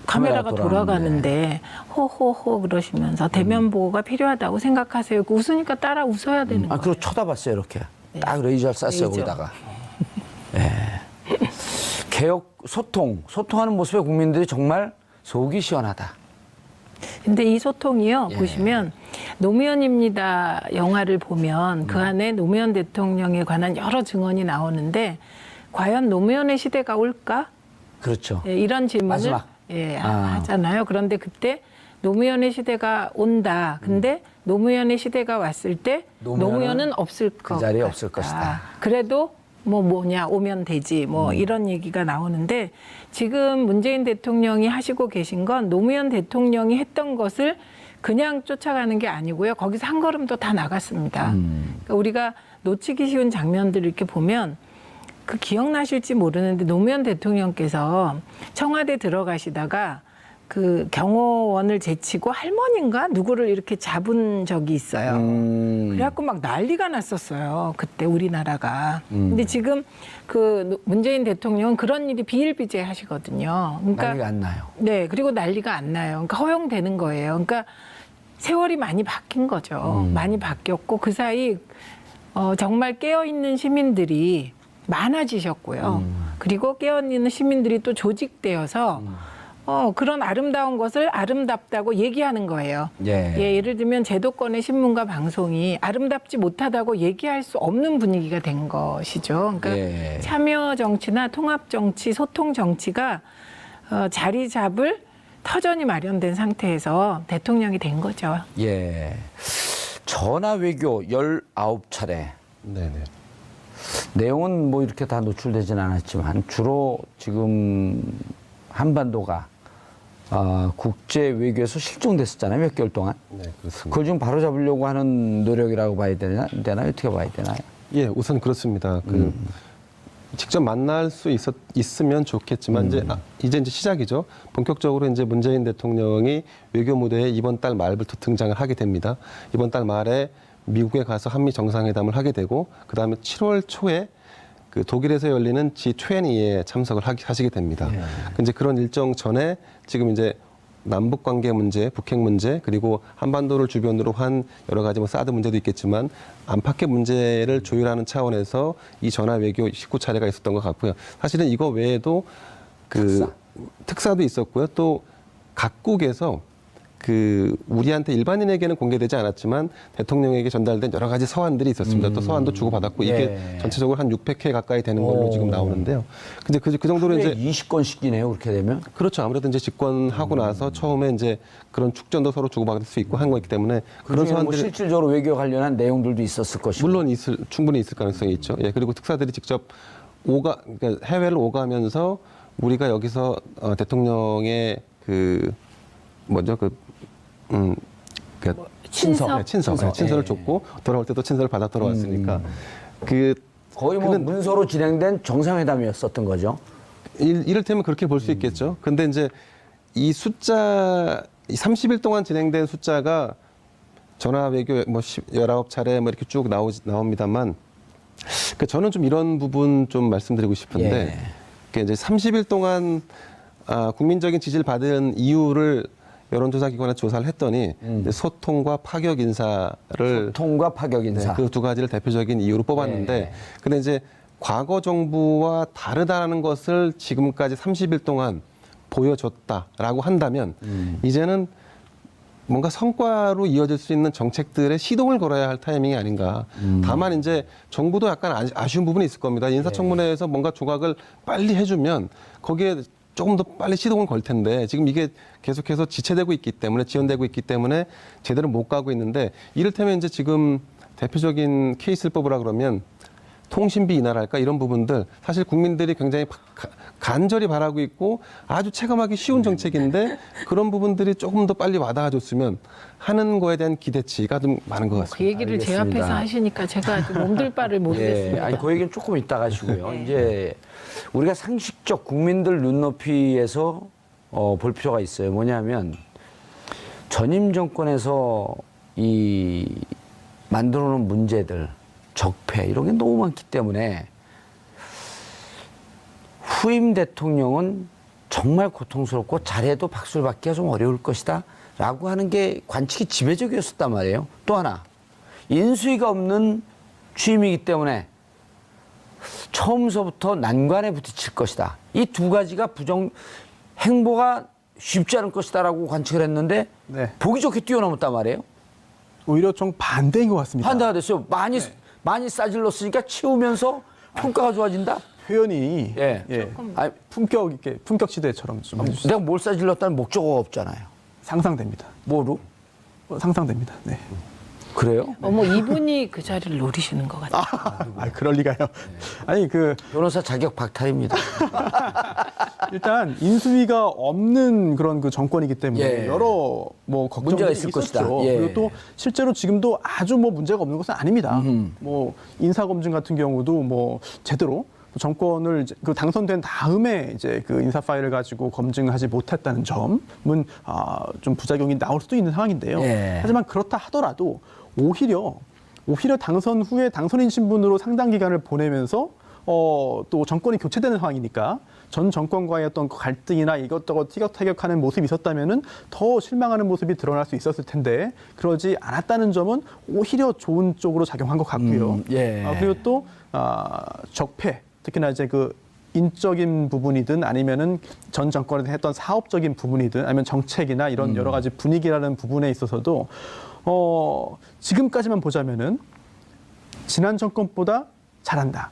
카메라가 돌아가는데 호호호 그러시면서 대면 보고가 필요하다고 생각하세요. 웃으니까 따라 웃어야 되는 거예요. 그리고 쳐다봤어요 이렇게 딱 레이저를 쐈어요 레이저. 거기다가. 예. 개혁 소통하는 모습에 국민들이 정말 속이 시원하다. 근데 이 소통이요 예. 보시면 노무현입니다 영화를 보면 그 안에 노무현 대통령에 관한 여러 증언이 나오는데 과연 노무현의 시대가 올까? 그렇죠. 예, 이런 질문을 마지막. 하잖아요. 그런데 그때 노무현의 시대가 온다. 근데 노무현의 시대가 왔을 때 노무현은 없을 것 자리에 같다. 없을 것이다. 그래도 뭐냐 오면 되지 이런 얘기가 나오는데 지금 문재인 대통령이 하시고 계신 건 노무현 대통령이 했던 것을 그냥 쫓아가는 게 아니고요. 거기서 한 걸음 더 다 나갔습니다. 그러니까 우리가 놓치기 쉬운 장면들을 이렇게 보면 기억나실지 모르는데 노무현 대통령께서 청와대 들어가시다가 그 경호원을 제치고 할머니인가 누구를 이렇게 잡은 적이 있어요. 그래갖고 막 난리가 났었어요. 그때 우리나라가. 근데 지금 그 문재인 대통령은 그런 일이 비일비재하시거든요. 그러니까 난리가 안 나요. 네, 그리고 난리가 안 나요. 그러니까 허용되는 거예요. 그러니까 세월이 많이 바뀐 거죠. 많이 바뀌었고 그 사이 정말 깨어있는 시민들이 많아지셨고요. 그리고 깨어있는 시민들이 또 조직되어서 그런 아름다운 것을 아름답다고 얘기하는 거예요. 예. 예를 들면 제도권의 신문과 방송이 아름답지 못하다고 얘기할 수 없는 분위기가 된 것이죠. 그러니까 예. 참여 정치나 통합 정치, 소통 정치가 자리 잡을 터전이 마련된 상태에서 대통령이 된 거죠. 예. 전화 외교 19차례. 네네. 내용은 뭐 이렇게 다 노출되진 않았지만 주로 지금 한반도가 국제 외교에서 실종됐었잖아요. 몇 개월 동안. 네, 그렇습니다. 그걸 좀 바로 잡으려고 하는 노력이라고 봐야 되나요? 어떻게 봐야 되나요? 예, 우선 그렇습니다. 직접 만날 수 있으면 좋겠지만 이제 시작이죠. 본격적으로 이제 문재인 대통령이 외교 무대에 이번 달 말부터 등장을 하게 됩니다. 이번 달 말에 미국에 가서 한미 정상회담을 하게 되고 그다음에 7월 초에 그 독일에서 열리는 G20에 참석을 하시게 됩니다. 이제 그런 일정 전에 지금 이제 남북 관계 문제, 북핵 문제, 그리고 한반도를 주변으로 한 여러 가지 뭐 사드 문제도 있겠지만 안팎의 문제를 조율하는 차원에서 이 전화 외교 19차례가 있었던 것 같고요. 사실은 이거 외에도 그 특사도 있었고요. 또 각국에서 그 우리한테 일반인에게는 공개되지 않았지만 대통령에게 전달된 여러 가지 서한들이 있었습니다. 또 서한도 주고받았고 이게 예. 전체적으로 한 600회 가까이 되는 걸로 지금 나오는데요. 근데 그 정도로 이제 20건씩이네요. 그렇게 되면. 그렇죠. 아무래도 이제 집권하고 나서 처음에 이제 그런 축전도 서로 주고받을 수 있고 한 거기 때문에 그런 그중에 뭐 서한들이 실질적으로 외교 관련한 내용들도 있었을 것이고. 물론 충분히 있을 가능성이 있죠. 예, 그리고 특사들이 직접 그러니까 해외를 오가면서 우리가 여기서 대통령의 그 뭐죠 친서? 친서를 줬고 돌아올 때도 친서를 받아 돌아왔으니까 그 거의 뭐 문서로 진행된 정상회담이었었던 거죠. 이를테면 그렇게 볼 수 있겠죠. 근데 이제 이 숫자, 이 30일 동안 진행된 숫자가 전화 외교 뭐 19차례 뭐 이렇게 쭉 나옵니다만 그 저는 좀 이런 부분 좀 말씀드리고 싶은데 그 이제 30일 동안 국민적인 지지를 받은 이유를 여론조사 기관에 조사를 했더니 이제 소통과 파격 인사를 소통과 파격 인사. 그 두 가지를 대표적인 이유로 뽑았는데 근데 이제 과거 정부와 다르다는 것을 지금까지 30일 동안 보여줬다라고 한다면 이제는 뭔가 성과로 이어질 수 있는 정책들의 시동을 걸어야 할 타이밍이 아닌가. 다만 이제 정부도 약간 아쉬운 부분이 있을 겁니다. 인사청문회에서 뭔가 조각을 빨리 해주면 거기에 조금 더 빨리 시동을 걸 텐데 지금 이게 계속해서 지체되고 있기 때문에 지연되고 있기 때문에 제대로 못 가고 있는데 이를테면 이제 지금 대표적인 케이스를 뽑으라 그러면 통신비 인하랄까 이런 부분들 사실 국민들이 굉장히 간절히 바라고 있고 아주 체감하기 쉬운 정책인데 그런 부분들이 조금 더 빨리 와닿아줬으면 하는 거에 대한 기대치가 좀 많은 것 같습니다. 그 얘기를 제 알겠습니다. 앞에서 하시니까 제가 좀 몸둘 바를 모르겠습니다. 아니 그 얘기는 조금 이따가 하시고요. 이제 우리가 상식적 국민들 눈높이에서 볼 필요가 있어요. 뭐냐면 전임 정권에서 이 만들어놓은 문제들, 적폐 이런 게 너무 많기 때문에 후임 대통령은 정말 고통스럽고 잘해도 박수를 받기가 좀 어려울 것이다 라고 하는 게 관측이 지배적이었단 말이에요. 또 하나 인수위가 없는 취임이기 때문에 처음서부터 난관에 부딪힐 것이다. 이 두 가지가 행보가 쉽지 않을 것이다라고 관측을 했는데 보기 좋게 뛰어넘었단 말이에요. 오히려 좀 반대인 것 같습니다. 반대가 됐어요. 많이 싸질렀으니까 치우면서 평가가 좋아진다? 표현이 아니, 품격 있게 품격 시대처럼 좀 해주세요. 내가 뭘 싸질렀다는 목적어가 없잖아요. 상상됩니다. 뭐로? 상상됩니다. 네. 그래요? 어머 이분이 그 자리를 노리시는 것 같아요. 그럴 리가요. 아니 변호사 자격 박탈입니다. 일단 인수위가 없는 그런 그 정권이기 때문에 여러 뭐 걱정이 있을 것이다. 그리고 또 실제로 지금도 아주 뭐 문제가 없는 것은 아닙니다. 뭐 인사 검증 같은 경우도 뭐 제대로 정권을 그 당선된 다음에 이제 그 인사 파일을 가지고 검증하지 못했다는 점은 좀 부작용이 나올 수도 있는 상황인데요. 예. 하지만 그렇다 하더라도 오히려 당선 후에 당선인 신분으로 상당 기간을 보내면서 또 정권이 교체되는 상황이니까 전 정권과의 어떤 갈등이나 이것저것 티격태격하는 모습이 있었다면은 더 실망하는 모습이 드러날 수 있었을 텐데 그러지 않았다는 점은 오히려 좋은 쪽으로 작용한 것 같고요. 예. 그리고 또 적폐, 특히나 이제 그 인적인 부분이든 아니면은 전 정권에서 했던 사업적인 부분이든 아니면 정책이나 이런 여러 가지 분위기라는 부분에 있어서도 지금까지만 보자면은 지난 정권보다 잘한다.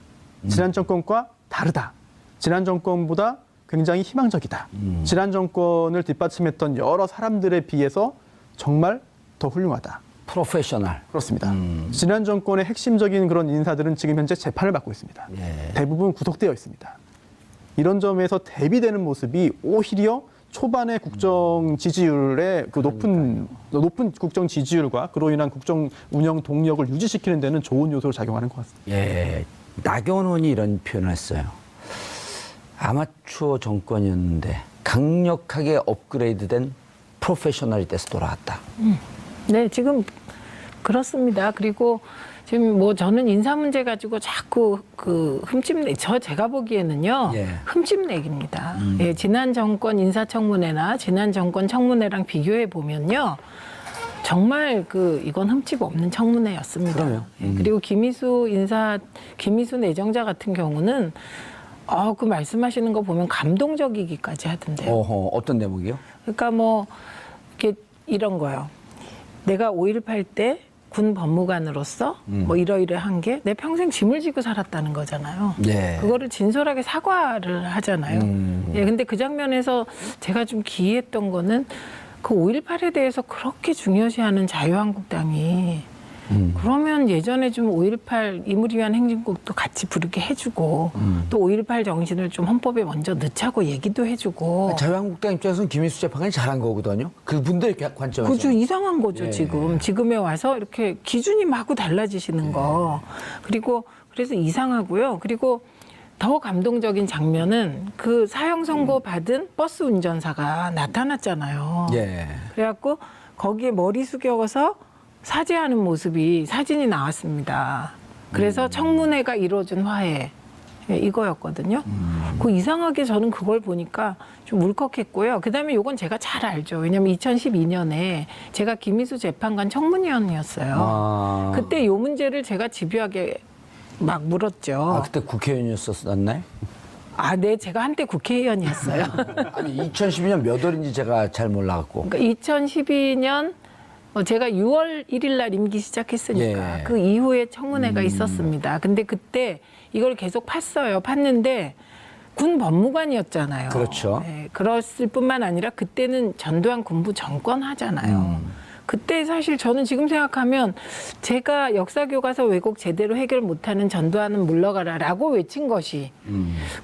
지난 정권과 다르다. 지난 정권보다 굉장히 희망적이다. 지난 정권을 뒷받침했던 여러 사람들에 비해서 정말 더 훌륭하다. 프로페셔널. 그렇습니다. 지난 정권의 핵심적인 그런 인사들은 지금 현재 재판을 받고 있습니다. 예. 대부분 구속되어 있습니다. 이런 점에서 대비되는 모습이 오히려 초반의 국정 지지율의 그 높은 국정 지지율과 그로 인한 국정 운영 동력을 유지시키는 데는 좋은 요소로 작용하는 것 같습니다. 예. 나경원 의원이 이런 표현을 했어요. 아마추어 정권이었는데 강력하게 업그레이드된 프로페셔널이 돼서 돌아왔다. 네, 지금 그렇습니다. 그리고 지금 뭐 저는 인사 문제 가지고 자꾸 그 제가 보기에는요. 예. 흠집내기입니다. 예, 지난 정권 인사청문회나 지난 정권 청문회랑 비교해 보면요. 정말 이건 흠집 없는 청문회였습니다. 그럼요. 예, 그리고 김희수 내정자 같은 경우는 그 말씀하시는 거 보면 감동적이기까지 하던데요. 어허, 어떤 대목이요? 그러니까 뭐 이렇게 이런 거요. 내가 5.18 때 군 법무관으로서 뭐 이러이러한 게 내 평생 짐을 지고 살았다는 거잖아요. 예. 그거를 진솔하게 사과를 하잖아요. 예, 근데 그 장면에서 제가 좀 기이했던 거는 그 5.18에 대해서 그렇게 중요시하는 자유한국당이 그러면 예전에 좀 5.18 임을 위한 행진곡도 같이 부르게 해주고 또 5.18 정신을 좀 헌법에 먼저 넣자고 얘기도 해주고 자유한국당 입장에서는 김희수 재판관이 잘한 거거든요. 그분들의 관점에서. 그죠, 이상한 거죠. 예. 지금에 와서 이렇게 기준이 마구 달라지시는 거. 그래서 이상하고요. 그리고 더 감동적인 장면은 그 사형 선고 받은 버스 운전사가 나타났잖아요. 예. 그래갖고 거기에 머리 숙여서 사죄하는 모습이 사진이 나왔습니다. 그래서 청문회가 이루어진 화해 이거였거든요. 그 이상하게 저는 그걸 보니까 좀 울컥했고요. 그다음에 요건 제가 잘 알죠. 왜냐하면 2012년에 제가 김희수 재판관 청문위원이었어요. 그때 요 문제를 제가 집요하게 막 물었죠. 그때 국회의원이었었나요? 네, 제가 한때 국회의원이었어요. 아니 2012년 몇 월인지 제가 잘 몰라갖고. 그러니까 2012년 제가 6월 1일 날 임기 시작했으니까 예. 그 이후에 청문회가 있었습니다. 근데 그때 이걸 계속 팠어요. 팠는데 군 법무관이었잖아요. 그렇죠. 네, 그랬을 뿐만 아니라 그때는 전두환 군부 정권 하잖아요. 그때 사실 저는 지금 생각하면 제가 역사 교과서 왜곡 제대로 해결 못하는 전두환은 물러가라라고 외친 것이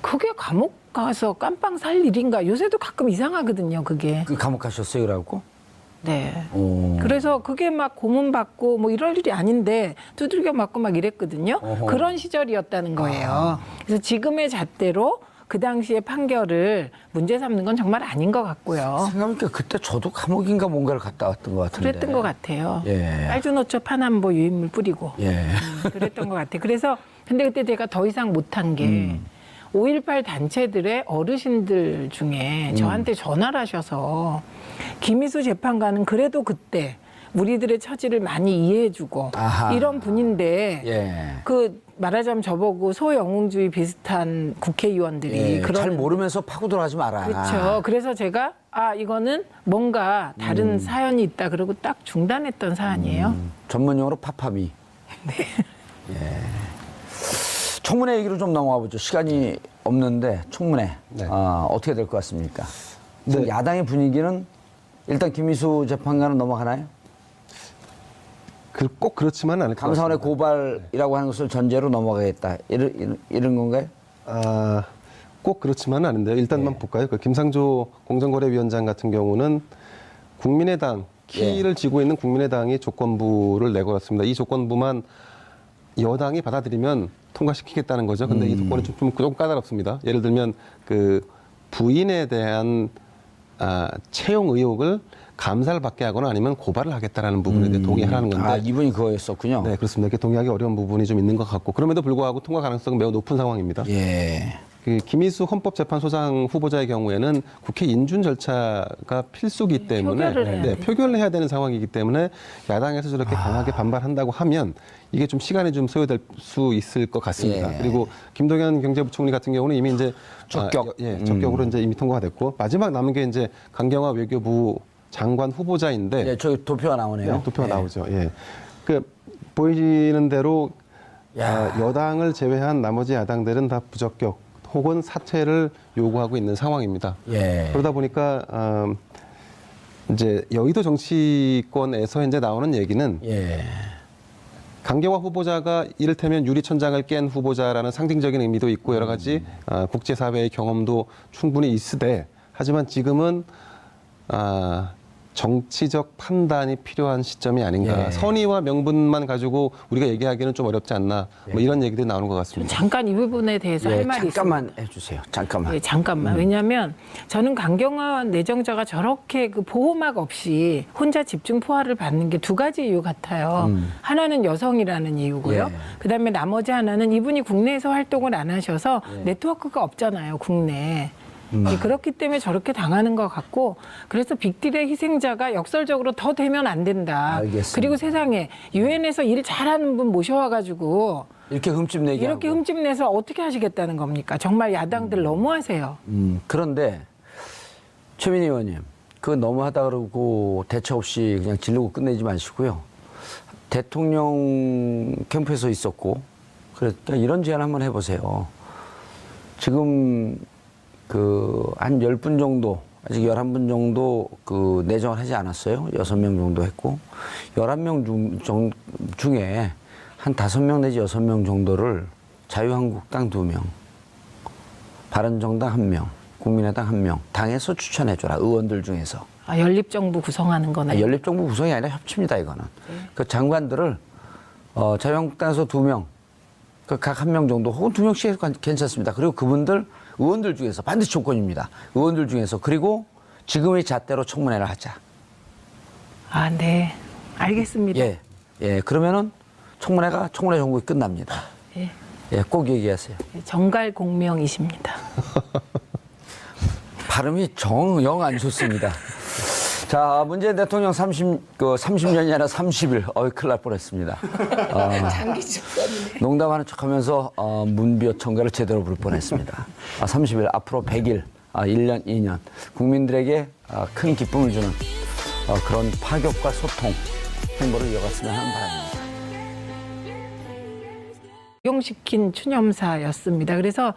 그게 감옥 가서 깜빵 살 일인가. 요새도 가끔 이상하거든요. 그게. 그 감옥 가셨어요, 그래갖고? 네. 오. 그래서 그게 막 고문받고 뭐 이럴 일이 아닌데 두들겨 맞고 막 이랬거든요. 어허. 그런 시절이었다는 거예요. 그래서 지금의 잣대로 그 당시의 판결을 문제 삼는 건 정말 아닌 것 같고요. 생각해보니까 그때 저도 감옥인가 뭔가를 갔다 왔던 것 같은데. 그랬던 것 같아요. 예. 빨주노초 파남보 유인물 뿌리고. 예. 그랬던 것 같아요. 그래서 근데 그때 제가 더 이상 못한 게 5.18 단체들의 어르신들 중에 저한테 전화를 하셔서 김희수 재판관은 그래도 그때 우리들의 처지를 많이 이해해주고 아하. 이런 분인데 예. 그 말하자면 저보고 소영웅주의 비슷한 국회의원들이 예. 그런 잘 모르면서 파고들어가지 마라. 그렇죠. 그래서 제가 이거는 뭔가 다른 사연이 있다 그러고 딱 중단했던 사안이에요. 전문용어로 파파미. 네. 예. 청문회 얘기로 좀 넘어가 보죠. 시간이 없는데 청문회 네. 어떻게 될 것 같습니까? 지금 네. 야당의 분위기는 일단 김희수 재판관은 넘어가나요? 꼭 그렇지만은 않을 것 감사원의 같습니다. 고발이라고 하는 것을 전제로 넘어가겠다. 이런 건가요? 꼭 그렇지만은 않은데요. 일단만 볼까요? 그 김상조 공정거래위원장 같은 경우는 국민의당 키를 쥐고 있는 국민의당이 조건부를 내걸었습니다. 이 조건부만 여당이 받아들이면 통과시키겠다는 거죠. 근데 이 조건이 좀 까다롭습니다. 예를 들면 그 부인에 대한 채용 의혹을 감사를 받게 하거나 아니면 고발을 하겠다라는 부분에 대해 동의하라는 건데. 아, 이분이 그거였었군요. 네, 그렇습니다. 이렇게 동의하기 어려운 부분이 좀 있는 것 같고 그럼에도 불구하고 통과 가능성은 매우 높은 상황입니다. 예. 그 김희수 헌법재판소장 후보자의 경우에는 국회 인준 절차가 필수기 때문에 표결을 해야 되죠. 표결을 해야 되는 상황이기 때문에 야당에서 저렇게 강하게 반발한다고 하면 이게 좀 시간이 좀 소요될 수 있을 것 같습니다. 예. 그리고 김동연 경제부총리 같은 경우는 이미 이제 적격. 적격으로 이제 이미 통과가 됐고 마지막 남은 게 이제 강경화 외교부 장관 후보자인데 예, 저기 도표가 나오네요. 네, 도표가 예. 나오죠. 예. 그 보이시는 대로 야. 여당을 제외한 나머지 야당들은 다 부적격 혹은 사퇴를 요구하고 있는 상황입니다. 예. 그러다 보니까 이제 여의도 정치권에서 이제 나오는 얘기는 예. 강경화 후보자가 이를테면 유리천장을 깬 후보자라는 상징적인 의미도 있고 여러 가지 국제사회의 경험도 충분히 있으되 하지만 지금은 정치적 판단이 필요한 시점이 아닌가. 예. 선의와 명분만 가지고 우리가 얘기하기는 좀 어렵지 않나. 뭐 이런 얘기들이 나오는 것 좀 같습니다. 잠깐 이 부분에 대해서 예, 할 말이 잠깐만 해주세요. 잠깐만. 예, 잠깐만. 왜냐하면 저는 강경화 내정자가 저렇게 그 보호막 없이 혼자 집중 포화를 받는 게 두 가지 이유 같아요. 하나는 여성이라는 이유고요. 예. 그다음에 나머지 하나는 이분이 국내에서 활동을 안 하셔서 네트워크가 없잖아요. 국내에. 예, 그렇기 때문에 저렇게 당하는 것 같고 그래서 빅딜의 희생자가 역설적으로 더 되면 안 된다. 알겠습니다. 그리고 세상에 유엔에서 일 잘하는 분 모셔와가지고 이렇게 흠집내기 이렇게 하고. 흠집내서 어떻게 하시겠다는 겁니까? 정말 야당들 너무하세요. 그런데 최민희 의원님, 그거 너무하다 그러고 대처 없이 그냥 지르고 끝내지 마시고요. 대통령 캠프에서 있었고, 그러니까 이런 제안 한번 해보세요. 지금 한 10분 정도, 아직 11분 정도 내정을 하지 않았어요. 6명 정도 했고, 11명 중에 한 5명 내지 6명 정도를 자유한국당 2명, 바른정당 1명, 국민의당 1명, 당에서 추천해줘라, 의원들 중에서. 연립정부 구성하는 거네요. 연립정부 구성이 아니라 협치입니다, 이거는. 그 장관들을 자유한국당에서 2명, 각 1명 정도, 혹은 2명씩 해도 괜찮습니다. 그리고 그분들 의원들 중에서 반드시 조건입니다. 의원들 중에서. 그리고 지금의 잣대로 청문회를 하자. 아, 네. 알겠습니다. 예. 예. 그러면은 청문회 정국이 끝납니다. 예. 예. 꼭 얘기하세요. 정갈공명이십니다. 발음이 영 안 좋습니다. 자, 문재인 대통령 30년이 아니라 30일. 큰일 날 뻔했습니다. 장기 집권이네. 농담하는 척 하면서 문비어 청가를 제대로 부를 뻔했습니다. 30일, 앞으로 100일, 1년, 2년. 국민들에게 큰 기쁨을 주는 그런 파격과 소통, 행보를 이어갔으면 하는 바람입니다. 적용시킨 추념사였습니다. 그래서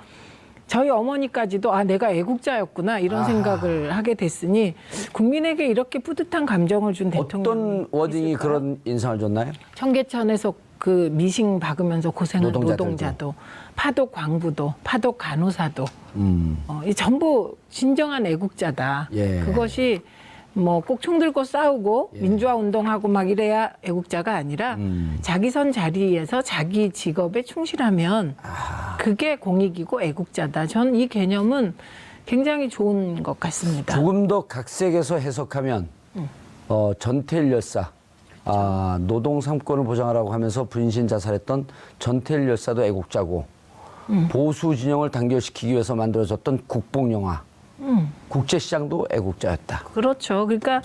저희 어머니까지도 내가 애국자였구나 이런 생각을 하게 됐으니 국민에게 이렇게 뿌듯한 감정을 준 대통령. 어떤 워딩이 그런 인상을 줬나요? 청계천에서 그 미싱 박으면서 고생한 노동자들도. 노동자도, 파독 광부도, 파독 간호사도, 이 전부 진정한 애국자다. 예. 그것이 뭐 꼭 총 들고 싸우고 민주화 운동하고 막 이래야 애국자가 아니라 자기 선 자리에서 자기 직업에 충실하면 그게 공익이고 애국자다. 전 이 개념은 굉장히 좋은 것 같습니다. 조금 더 각색해서 해석하면 전태일 열사, 노동 3권을 보장하라고 하면서 분신 자살했던 전태일 열사도 애국자고 보수 진영을 단결시키기 위해서 만들어졌던 국뽕영화, 국제시장도 애국자였다. 그렇죠. 그러니까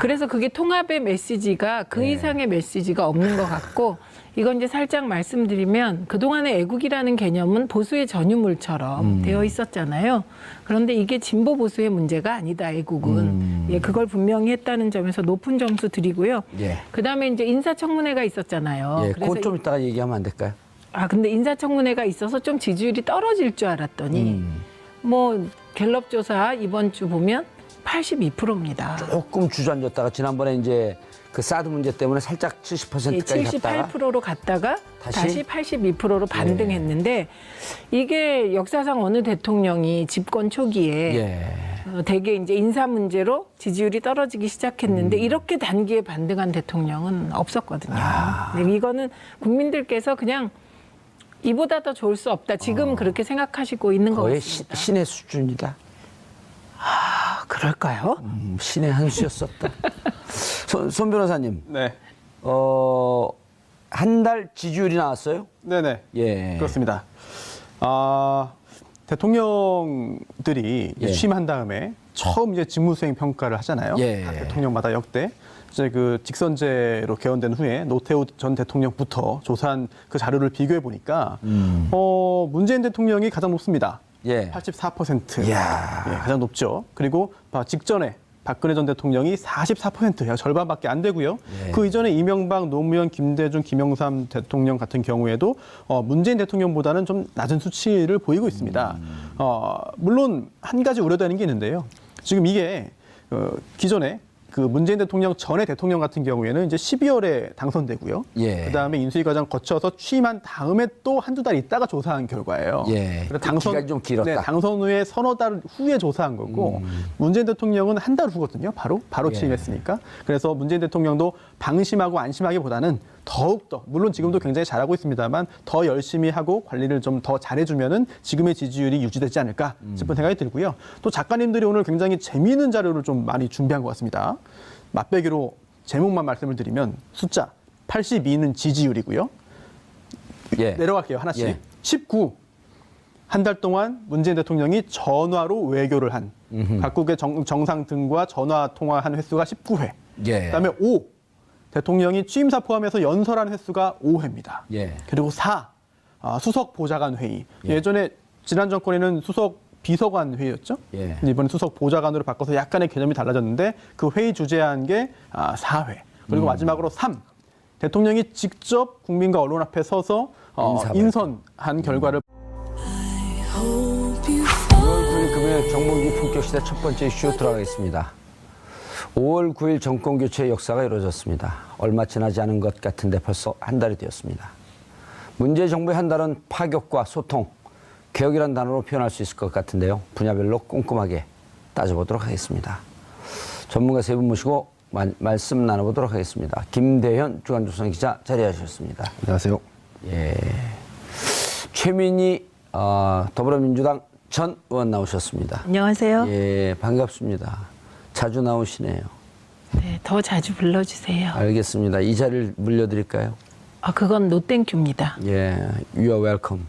그래서 그게 통합의 메시지가 그 이상의 메시지가 없는 것 같고 이건 이제 살짝 말씀드리면 그동안의 애국이라는 개념은 보수의 전유물처럼 되어 있었잖아요. 그런데 이게 진보 보수의 문제가 아니다. 애국은. 예, 그걸 분명히 했다는 점에서 높은 점수 드리고요. 예. 그다음에 이제 인사청문회가 있었잖아요. 예, 그래서 그건 좀 이따가 얘기하면 안 될까요? 근데 인사청문회가 있어서 좀 지지율이 떨어질 줄 알았더니 뭐 갤럽 조사 이번 주 보면 82%입니다. 조금 주저앉았다가 지난번에 이제 그 사드 문제 때문에 살짝 70%까지 갔다가 78%로 갔다가 다시? 다시 82%로 반등했는데 이게 역사상 어느 대통령이 집권 초기에 예. 대개 이제 인사 문제로 지지율이 떨어지기 시작했는데 이렇게 단기에 반등한 대통령은 없었거든요. 근데 이거는 국민들께서 그냥 이보다 더 좋을 수 없다. 지금 그렇게 생각하시고 있는 것 거의 같습니다. 신의 수준이다. 아, 그럴까요? 신의 한 수였었다. 손 변호사님, 네. 한 달 지지율이 나왔어요? 네네. 예. 그렇습니다. 대통령들이 이제 예. 취임한 다음에 처음 이제 직무수행 평가를 하잖아요. 예. 각 대통령마다 역대. 이제 그 직선제로 개헌된 후에 노태우 전 대통령부터 조사한 그 자료를 비교해 보니까 문재인 대통령이 가장 높습니다. 예. 84%. 이야. 예, 가장 높죠. 그리고 직전에 박근혜 전 대통령이 44%, 약 절반밖에 안 되고요. 예. 그 이전에 이명박, 노무현, 김대중, 김영삼 대통령 같은 경우에도 문재인 대통령보다는 좀 낮은 수치를 보이고 있습니다. 물론 한 가지 우려되는 게 있는데요. 지금 이게 기존에 그 문재인 대통령 전에 대통령 같은 경우에는 이제 12월에 당선되고요. 예. 그다음에 인수위 과정 거쳐서 취임한 다음에 또 한두 달 있다가 조사한 결과예요. 예. 그래서 기간이 좀 길었다. 네, 당선 후에 서너 달 후에 조사한 거고 문재인 대통령은 한 달 후거든요. 바로 예. 취임했으니까. 그래서 문재인 대통령도 방심하고 안심하기보다는 더욱더 물론 지금도 굉장히 잘하고 있습니다만 더 열심히 하고 관리를 좀 더 잘해주면은 지금의 지지율이 유지되지 않을까 싶은 생각이 들고요. 또 작가님들이 오늘 굉장히 재미있는 자료를 좀 많이 준비한 것 같습니다. 맛배기로 제목만 말씀을 드리면 숫자 82는 지지율이고요. 예. 내려갈게요. 하나씩. 예. 19. 한 달 동안 문재인 대통령이 전화로 외교를 한 각국의 정상 등과 전화 통화한 횟수가 19회. 예. 그다음에 5. 대통령이 취임사 포함해서 연설한 횟수가 5회입니다. 예. 그리고 4. 수석 보좌관 회의. 예전에 지난 정권에는 수석 비서관 회의였죠. 예. 근데 이번에 수석 보좌관으로 바꿔서 약간의 개념이 달라졌는데 그 회의 주재한 게 4회. 그리고 마지막으로 3. 대통령이 직접 국민과 언론 앞에 서서 인선한 결과를 5월 9일 금요일 정봉기 품격시대 첫 번째 이슈 들어가겠습니다. 5월 9일 정권교체 역사가 이루어졌습니다. 얼마 지나지 않은 것 같은데 벌써 한 달이 되었습니다. 문재인 정부의 한 달은 파격과 소통, 개혁이란 단어로 표현할 수 있을 것 같은데요. 분야별로 꼼꼼하게 따져보도록 하겠습니다. 전문가 세 분 모시고 말씀 나눠보도록 하겠습니다. 김대현 주간조선 기자 자리하셨습니다. 안녕하세요. 예. 최민희 더불어민주당 전 의원 나오셨습니다. 안녕하세요. 예, 반갑습니다. 자주 나오시네요. 네, 더 자주 불러주세요. 알겠습니다. 이 자리를 물려드릴까요? 그건 노땡큐입니다. 예, you are welcome.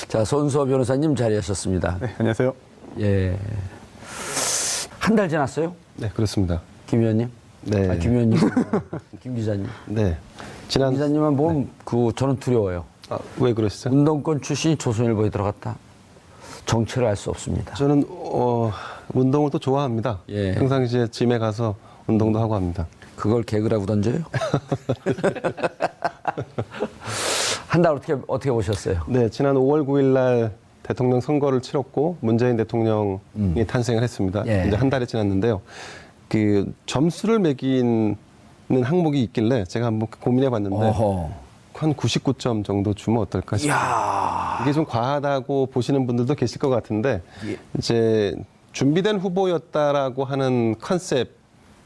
자, 손수호 변호사님 자리하셨습니다. 네, 안녕하세요. 예. 한 달 지났어요? 네, 그렇습니다. 김 의원님? 네. 김 의원님? 김 기자님? 네. 김 기자님은 보면 저는 두려워요. 왜 그러시죠? 운동권 출신이 조선일보에 들어갔다. 정체를 알 수 없습니다. 저는 운동을 또 좋아합니다. 예. 평상시에 짐에 가서 운동도 하고 합니다. 그걸 개그라고 던져요? 한 달 어떻게 보셨어요? 네, 지난 5월 9일 날 대통령 선거를 치렀고 문재인 대통령이 탄생을 했습니다. 예. 이제 한 달이 지났는데요. 그 점수를 매기는 항목이 있길래 제가 한번 고민해 봤는데 어허. 한 99점 정도 주면 어떨까 싶어요. 이야. 이게 좀 과하다고 보시는 분들도 계실 것 같은데 예. 이제 준비된 후보였다라고 하는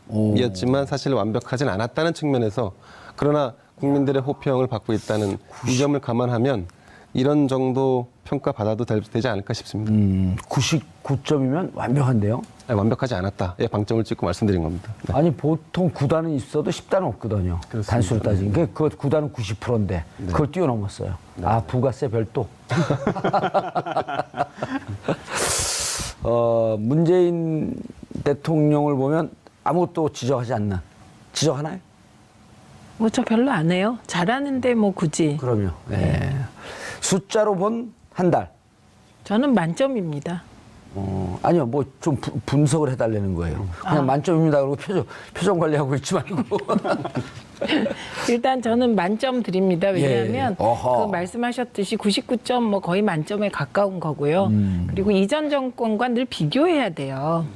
컨셉이었지만 사실 완벽하진 않았다는 측면에서 그러나 국민들의 호평을 받고 있다는 이 점을 감안하면 이런 정도 평가 받아도 되지 않을까 싶습니다. 99점이면 완벽한데요? 아니, 완벽하지 않았다에 방점을 찍고 말씀드린 겁니다. 네. 아니 보통 9단은 있어도 10단은 없거든요. 그렇습니다. 단수로 따지면. 그 9단은 90%인데 그걸 뛰어넘었어요. 아, 부가세 별도. 문재인 대통령을 보면 아무것도 지적하지 않는. 지적하나요? 저 별로 안 해요. 잘하는데 뭐 굳이. 그럼요. 네. 숫자로 본 한 달. 저는 만점입니다. 아니요, 뭐 좀 분석을 해달라는 거예요. 그냥 만점입니다. 그러고 표정 관리하고 있지 말고. 일단 저는 만점 드립니다. 왜냐하면 예. 어허. 그 말씀하셨듯이 99점 뭐 거의 만점에 가까운 거고요. 그리고 이전 정권과 늘 비교해야 돼요.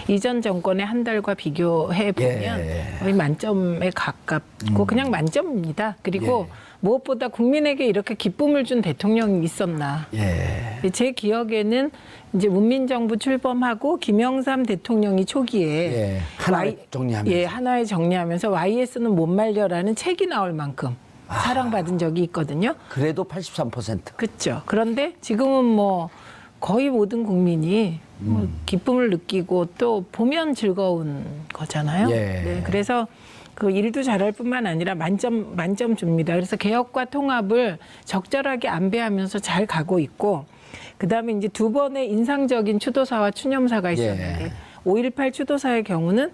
이전 정권의 한 달과 비교해 보면 예. 거의 만점에 가깝고 그냥 만점입니다. 그리고 무엇보다 국민에게 이렇게 기쁨을 준 대통령이 있었나. 예. 제 기억에는 이제 문민정부 출범하고 김영삼 대통령이 초기에 예. 하나의 정리하면서. 하나의 정리하면서 YS는 못 말려라는 책이 나올 만큼 사랑받은 적이 있거든요. 그래도 83%. 그렇죠. 그런데 지금은 뭐 거의 모든 국민이 뭐 기쁨을 느끼고 또 보면 즐거운 거잖아요. 예. 네, 그래서 그 일도 잘할 뿐만 아니라 만점 줍니다. 그래서 개혁과 통합을 적절하게 안배하면서 잘 가고 있고, 그다음에 이제 두 번의 인상적인 추도사와 추념사가 있었는데 5.18 추도사의 경우는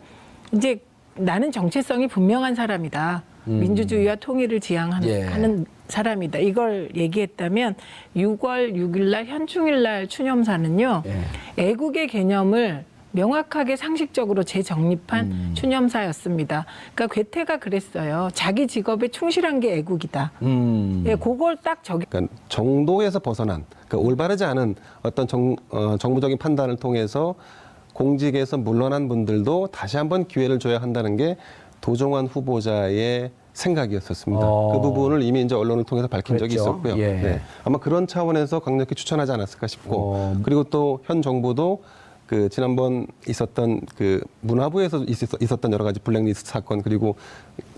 이제 나는 정체성이 분명한 사람이다. 민주주의와 통일을 지향하는 사람이다. 이걸 얘기했다면 6월 6일 날 현충일 날 추념사는요. 애국의 개념을 명확하게 상식적으로 재정립한 추념사였습니다. 그러니까 괴테가 그랬어요. 자기 직업에 충실한 게 애국이다. 예, 그걸 딱 그러니까 정도에서 벗어난, 그러니까 올바르지 않은 어떤 정부적인 판단을 통해서 공직에서 물러난 분들도 다시 한번 기회를 줘야 한다는 게 도종환 후보자의 생각이었었습니다. 그 부분을 이미 이제 언론을 통해서 밝힌 적이 그랬죠. 있었고요. 예. 네. 아마 그런 차원에서 강력히 추천하지 않았을까 싶고, 그리고 또 현 정부도 그 지난번 있었던 그 문화부에서 있었던 여러 가지 블랙리스트 사건, 그리고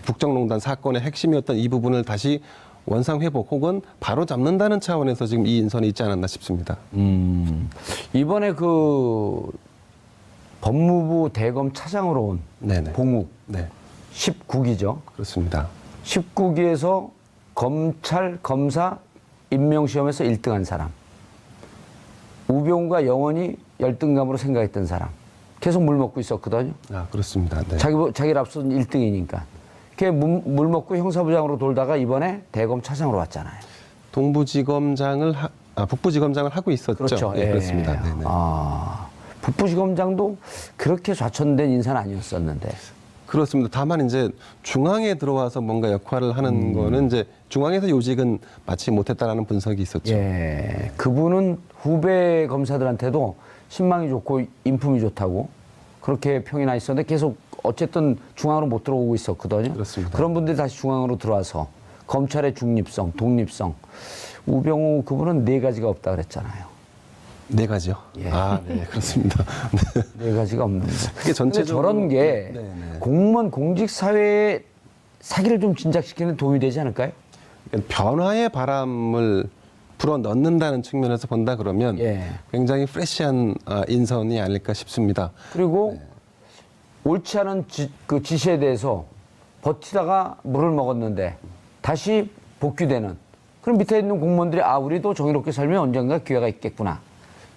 국정농단 사건의 핵심이었던 이 부분을 다시 원상 회복 혹은 바로 잡는다는 차원에서 지금 이 인선이 있지 않았나 싶습니다. 이번에 그 법무부 대검 차장으로 온 네네. 봉욱 네, 19기죠. 그렇습니다. 19기에서 검찰 검사 임명시험에서 1등한 사람. 우병우가 영원히 열등감으로 생각했던 사람. 계속 물 먹고 있었거든요. 아, 그렇습니다. 네. 자기를 앞선 1등이니까. 걔 물 먹고 형사부장으로 돌다가 이번에 대검 차장으로 왔잖아요. 동부지검장을 북부지검장을 하고 있었죠. 그렇죠. 네, 그렇습니다. 네네. 북부지검장도 그렇게 좌천된 인사는 아니었었는데. 그렇습니다. 다만 이제 중앙에 들어와서 뭔가 역할을 하는 거는 이제 중앙에서 요직은 마치 못했다라는 분석이 있었죠. 예. 그분은 후배 검사들한테도 신망이 좋고 인품이 좋다고 그렇게 평이 나 있었는데 계속 어쨌든 중앙으로 못 들어오고 있었거든요. 그렇습니다. 그런 분들이 다시 중앙으로 들어와서 검찰의 중립성, 독립성. 우병우 그분은 4가지가 없다 그랬잖아요. 4가지요? 예. 아, 네, 그렇습니다. 네. 4가지가 없는데. 그게 전체적으로 저런 게 네네. 공무원 공직 사회의 사기를 좀 진작시키는 데 도움이 되지 않을까요? 그러니까 변화의 바람을 불어 넣는다는 측면에서 본다 그러면 예. 굉장히 프레시한 인선이 아닐까 싶습니다. 그리고 옳지 않은 그 지시에 대해서 버티다가 물을 먹었는데 다시 복귀되는 그럼 밑에 있는 공무원들이 우리도 정의롭게 살면 언젠가 기회가 있겠구나.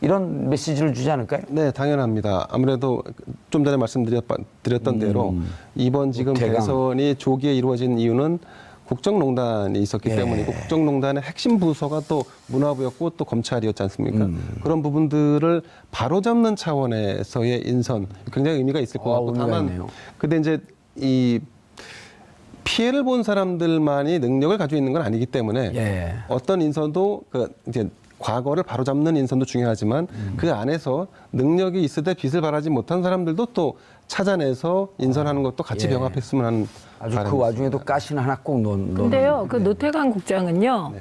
이런 메시지를 주지 않을까요? 네, 당연합니다. 아무래도 좀 전에 말씀드렸던 대로 이번 지금 대강. 대선이 조기에 이루어진 이유는 국정농단이 있었기 예. 때문이고 국정농단의 핵심 부서가 또 문화부였고 또 검찰이었지 않습니까? 그런 부분들을 바로잡는 차원에서의 인선 굉장히 의미가 있을 것 같고 의미가 다만 있네요. 근데 이제 이 피해를 본 사람들만이 능력을 가지고 있는 건 아니기 때문에 예. 어떤 인선도 그 이제 과거를 바로잡는 인선도 중요하지만 그 안에서 능력이 있으되 빛을 발하지 못한 사람들도 또 찾아내서 인선하는 것도 같이 예. 병합했으면 하는 아주 바람이 그 와중에도 있습니다. 가시는 하나 꼭 넣는. 근데요, 그 노태관 국장은요.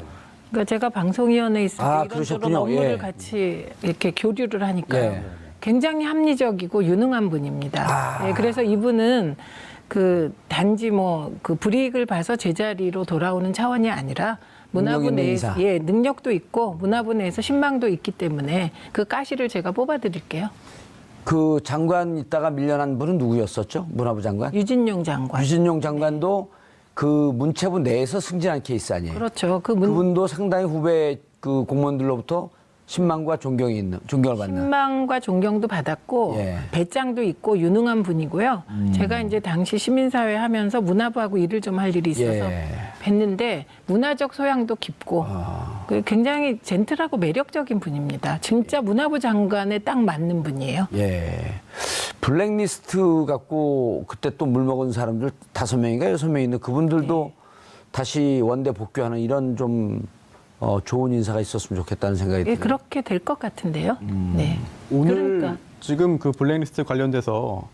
그러니까 제가 방송위원회에 있을 때 이런저런 그러셨군요. 업무를 예. 같이 이렇게 교류를 하니까요. 예. 굉장히 합리적이고 유능한 분입니다. 예, 그래서 이분은 그 단지 뭐 그 불이익을 봐서 제자리로 돌아오는 차원이 아니라 문화부 능력 있는 내에서 인사. 능력도 있고 문화부 내에서 신망도 있기 때문에 그 가시를 제가 뽑아드릴게요. 그 장관 있다가 밀려난 분은 누구였었죠? 문화부 장관? 유진용 장관. 유진용 장관도 그 문체부 내에서 승진한 케이스 아니에요? 그렇죠. 그분도 상당히 후배 그 공무원들로부터 신망과 존경을 받는. 신망과 존경도 받았고 예. 배짱도 있고 유능한 분이고요. 제가 이제 당시 시민사회 하면서 문화부하고 일을 좀 할 일이 있어서 예. 뵀는데 문화적 소양도 깊고 굉장히 젠틀하고 매력적인 분입니다. 진짜 문화부 장관에 딱 맞는 분이에요. 예. 블랙리스트 갖고 그때 또 물 먹은 사람들 5명인가 6명 있는 그분들도 다시 원대 복귀하는 이런 좀 좋은 인사가 있었으면 좋겠다는 생각이 예, 들어요. 그렇게 될 것 같은데요. 네. 오늘 그러니까. 지금 그 블랙리스트 관련돼서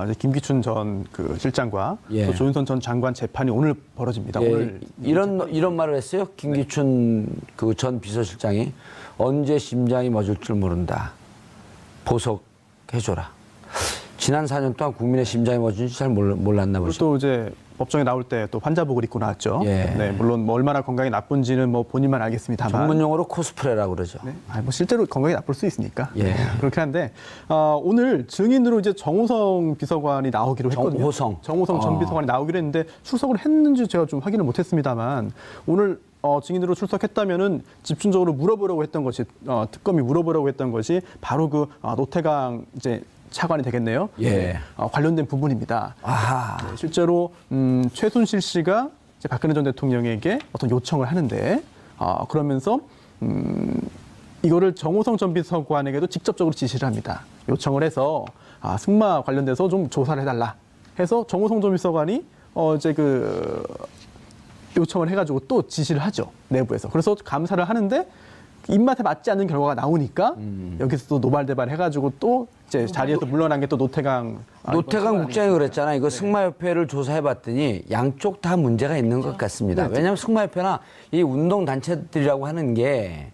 이제 김기춘 전 그 실장과 예. 또 조윤선 전 장관 재판이 오늘 벌어집니다. 예, 오늘 이런 말을 했어요. 김기춘 그 전 비서실장이 언제 심장이 멎을 줄 모른다. 보석해줘라. 지난 4년 동안 국민의 심장이 멎은지 잘 몰랐나 그리고 보죠. 또 이제 법정에 나올 때 또 환자복을 입고 나왔죠. 예. 네, 물론 뭐 얼마나 건강이 나쁜지는 뭐 본인만 알겠습니다만. 전문 용어로 코스프레라고 그러죠. 네. 뭐 실제로 건강이 나쁠 수 있으니까. 예. 네, 그렇긴 한데 오늘 증인으로 이제 정호성 비서관이 나오기로 했거든요. 정호성. 전 비서관이 나오기로 했는데 출석을 했는지 제가 좀 확인을 못했습니다만 오늘 증인으로 출석했다면은 집중적으로 물어보려고 했던 것이 특검이 물어보려고 했던 것이 바로 그 노태강 이제 차관이 되겠네요. 예. 네, 관련된 부분입니다. 아하. 네, 실제로 최순실 씨가 이제 박근혜 전 대통령에게 어떤 요청을 하는데 그러면서 이거를 정호성 전 비서관에게도 직접적으로 지시를 합니다. 요청을 해서 승마 관련돼서 좀 조사를 해달라 해서 정호성 전 비서관이 이제 그 요청을 해가지고 또 지시를 하죠, 내부에서. 그래서 감사를 하는데 입맛에 맞지 않는 결과가 나오니까 여기서 또 노발대발 해가지고 또 이제 자리에서 물러난 게 또 노태강 국장이 그랬잖아요. 이거 승마협회를 조사해봤더니 양쪽 다 문제가 있는 것 같습니다. 왜냐하면 승마협회나 이 운동단체들이라고 하는 게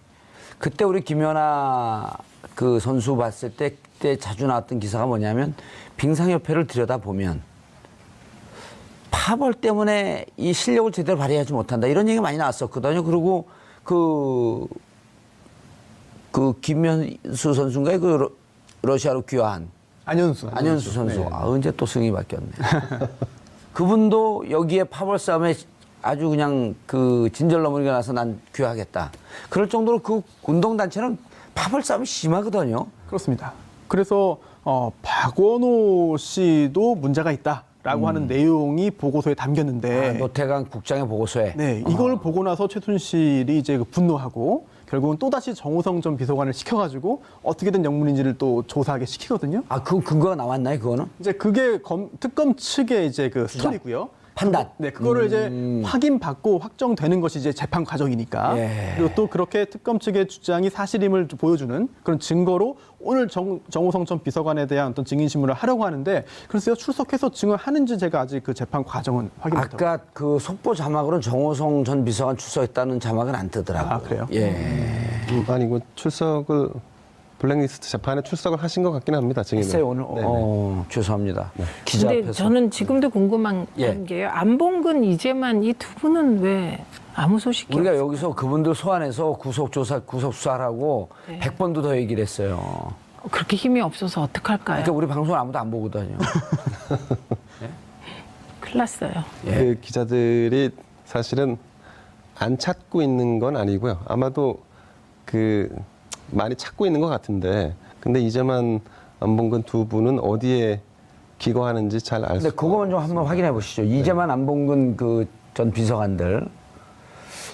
그때 우리 김연아 그 선수 봤을 때 그때 자주 나왔던 기사가 뭐냐면 빙상협회를 들여다보면 파벌 때문에 이 실력을 제대로 발휘하지 못한다. 이런 얘기가 많이 나왔었거든요. 그리고 그 김현수 선수인가요? 그 러시아로 귀화한 안현수 선수. 네. 언제 또 승이 바뀌었네. 그분도 여기에 파벌 싸움에 아주 그냥 그 진절너머리가 나서 난 귀화하겠다. 그럴 정도로 그 운동단체는 파벌 싸움이 심하거든요. 그렇습니다. 그래서 박원호 씨도 문제가 있다라고 하는 내용이 보고서에 담겼는데 노태강 국장의 보고서에. 네, 이걸 보고 나서 최순실이 이제 분노하고 결국은 또다시 정호성 전 비서관을 시켜가지고 어떻게든 영문인지를 또 조사하게 시키거든요. 그 근거가 나왔나요, 그거는? 이제 그게 특검 측의 이제 그 스토리고요. 판단. 네, 그거를 이제 확인받고 확정되는 것이 이제 재판 과정이니까. 예. 그리고 또 그렇게 특검 측의 주장이 사실임을 보여주는 그런 증거로 오늘 정호성 전 비서관에 대한 어떤 증인신문을 하려고 하는데 그래서 출석해서 증언하는지 제가 아직 그 재판 과정은 확인 못하고. 아까 그 속보 자막으로는 정호성 전 비서관 출석했다는 자막은 안 뜨더라고요. 아, 그래요? 예. 아니고 출석을 블랙리스트 재판에 출석을 하신 것 같긴 합니다. 증인은. 했어요, 오늘. 네네. 죄송합니다. 기자 근데 앞에서. 저는 지금도 궁금한 예. 게요. 안봉근, 이재만 이 두 분은 왜 아무 소식이 우리가 없어요? 여기서 그분들 소환해서 구속조사, 구속수사라고 네. 100번도 더 얘기를 했어요. 그렇게 힘이 없어서 어떡할까요? 그러니까 우리 방송을 아무도 안 보거든요. 큰일 났어요. 예. 그 기자들이 사실은 안 찾고 있는 건 아니고요. 아마도 그 많이 찾고 있는 것 같은데, 근데 이제만 안봉근 두 분은 어디에 기거하는지 잘 알 수. 근데 그거만 좀 한번 확인해 보시죠. 이재만, 안봉근 그 전 비서관들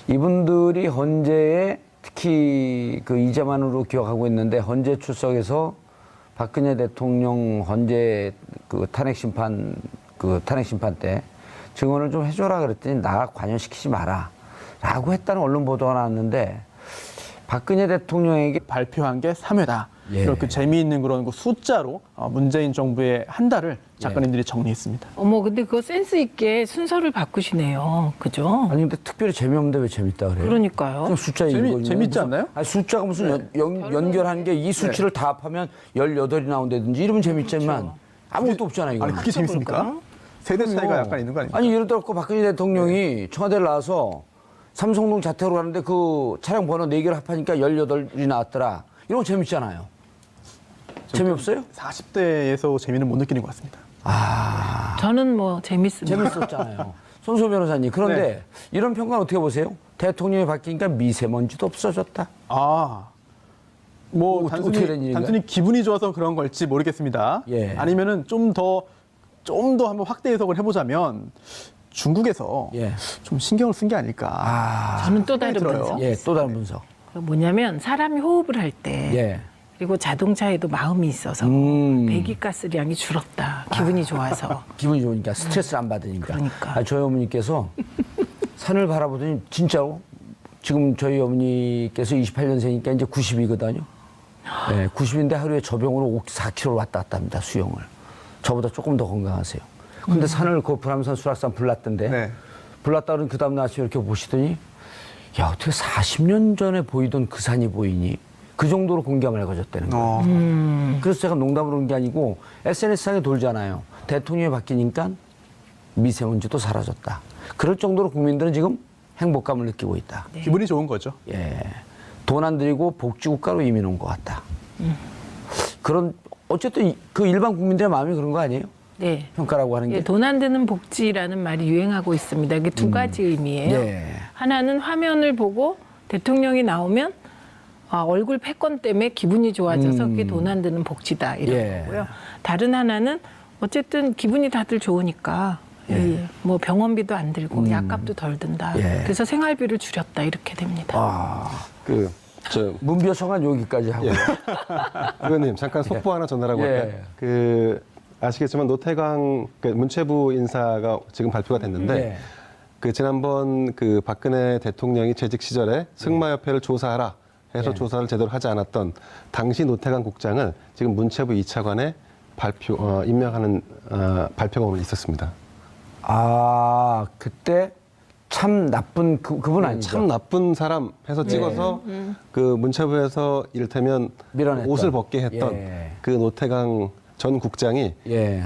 이분들이 헌재에 특히 그 이재만으로 기억하고 있는데 헌재 출석해서 박근혜 대통령 헌재 그 탄핵 심판 때 증언을 좀 해줘라 그랬더니 나 관여시키지 마라라고 했다는 언론 보도가 나왔는데 박근혜 대통령에게 발표한 게 3회다. 예. 이렇게 재미있는 그런 그 숫자로 문재인 정부의 한 달을 작가님들이 정리했습니다. 어머, 근데 그거 센스 있게 순서를 바꾸시네요. 그죠? 아니 근데 특별히 재미없는데 왜 재밌다 그래요? 그러니까요. 그냥 숫자 읽어주면 재밌지 않나요? 아니, 숫자가 무슨 연결한 게 이 수치를 다 합하면 18이 나온다든지 이러면 재밌지만 아무것도 없잖아요. 이거. 아니 그게 재밌습니까? 세대 차이가 약간 있는 거 아닙니까? 아니 예를 들어 박근혜 대통령이 청와대를 나와서 삼성동 자택으로 가는데 그 차량 번호 4개를 합하니까 18이 나왔더라. 이런 거 재밌잖아요. 재미없어요? 40대에서 재미는 못 느끼는 것 같습니다. 저는 뭐 재밌습니다. 재밌었잖아요. 손소 변호사님. 그런데 네. 이런 평가는 어떻게 보세요? 대통령이 바뀌니까 미세먼지도 없어졌다. 뭐 어떻게 된 일인가요? 단순히 기분이 좋아서 그런 걸지 모르겠습니다. 예. 아니면은 좀 더 한번 확대 해석을 해보자면 중국에서 예. 좀 신경을 쓴 게 아닐까. 저는 또 다른 들어요. 분석. 예, 또 다른 분석. 뭐냐면 사람이 호흡을 할 때 예. 그리고 자동차에도 마음이 있어서 배기가스량이 줄었다. 기분이 좋아서. 기분이 좋으니까 스트레스를 안 받으니까. 그러니까. 저희 어머니께서 산을 바라보더니 진짜로 지금 저희 어머니께서 28년생이니까 이제 90이거든요. 네, 90인데 하루에 저병으로 4km 왔다 갔다 합니다. 수영을. 저보다 조금 더 건강하세요. 근데 산을 그 불암산 수락산 불났던데 네. 불났다 그러면 그 다음날 아침에 이렇게 보시더니 야 어떻게 40년 전에 보이던 그 산이 보이니 그 정도로 공감을 해가졌다는 거예요. 그래서 제가 농담으로 한 게 아니고 SNS상에 돌잖아요. 대통령이 바뀌니까 미세먼지도 사라졌다. 그럴 정도로 국민들은 지금 행복감을 느끼고 있다. 기분이 좋은 거죠. 예. 돈 안 들이고 복지국가로 이민 온 것 같다. 그런, 어쨌든 그 일반 국민들의 마음이 그런 거 아니에요? 네. 평가라고 하는 게. 예, 돈 안 드는 복지라는 말이 유행하고 있습니다. 이게 두 가지 의미예요. 네. 하나는 화면을 보고 대통령이 나오면 얼굴 패권 때문에 기분이 좋아져서 그게 돈 안 드는 복지다 이런 예. 거고요. 다른 하나는 어쨌든 기분이 다들 좋으니까 뭐 병원비도 안 들고 약값도 덜 든다. 예. 그래서 생활비를 줄였다 이렇게 됩니다. 아, 문비어청은 여기까지 하고요. 의원님 잠깐 속보 하나 전달하고 예. 할까요? 아시겠지만 노태강 문체부 인사가 지금 발표가 됐는데 지난번 박근혜 대통령이 재직 시절에 승마협회를 조사하라 해서 조사를 제대로 하지 않았던 당시 노태강 국장을 지금 문체부 2차관에 임명하는 발표가 오늘 있었습니다. 아, 그때 참 나쁜 그분 아니죠? 참 나쁜 사람 해서 찍어서 문체부에서 이를테면 밀어냈던. 옷을 벗게 했던 그 노태강 전 국장이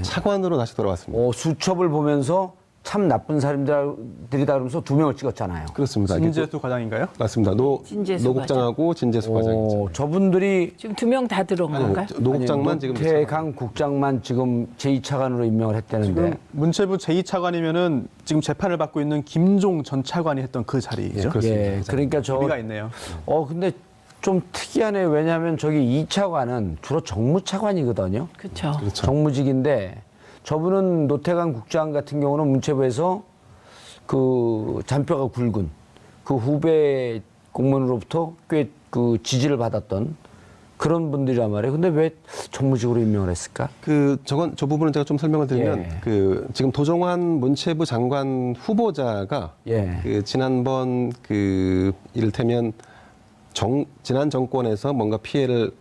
차관으로 다시 돌아왔습니다. 수첩을 보면서 참 나쁜 사람들이다 그러면서 2명을 찍었잖아요. 그렇습니다. 진재수 과장인가요? 맞습니다. 노 국장하고 진재수 과장이죠. 저분들이 지금 2명 다 들어온 건가요? 노 국장만 지금 노태강 국장만 지금 제2차관으로 임명을 했다는데. 지금 문체부 제2차관이면은 지금 재판을 받고 있는 김종 전 차관이 했던 그 자리죠. 예, 그러니까 의미가 있네요. 근데 좀 특이하네. 왜냐하면 저기 2차관은 주로 정무차관이거든요. 그렇죠. 정무직인데 저분은 노태강 국장 같은 경우는 문체부에서 그 잔뼈가 굵은 그 후배 공무원으로부터 꽤 그 지지를 받았던 그런 분들이란 말이에요. 근데 왜 정무직으로 임명을 했을까? 저 부분은 제가 좀 설명을 드리면 지금 도종환 문체부 장관 후보자가 지난번 이를테면 지난 정권에서 뭔가 피해를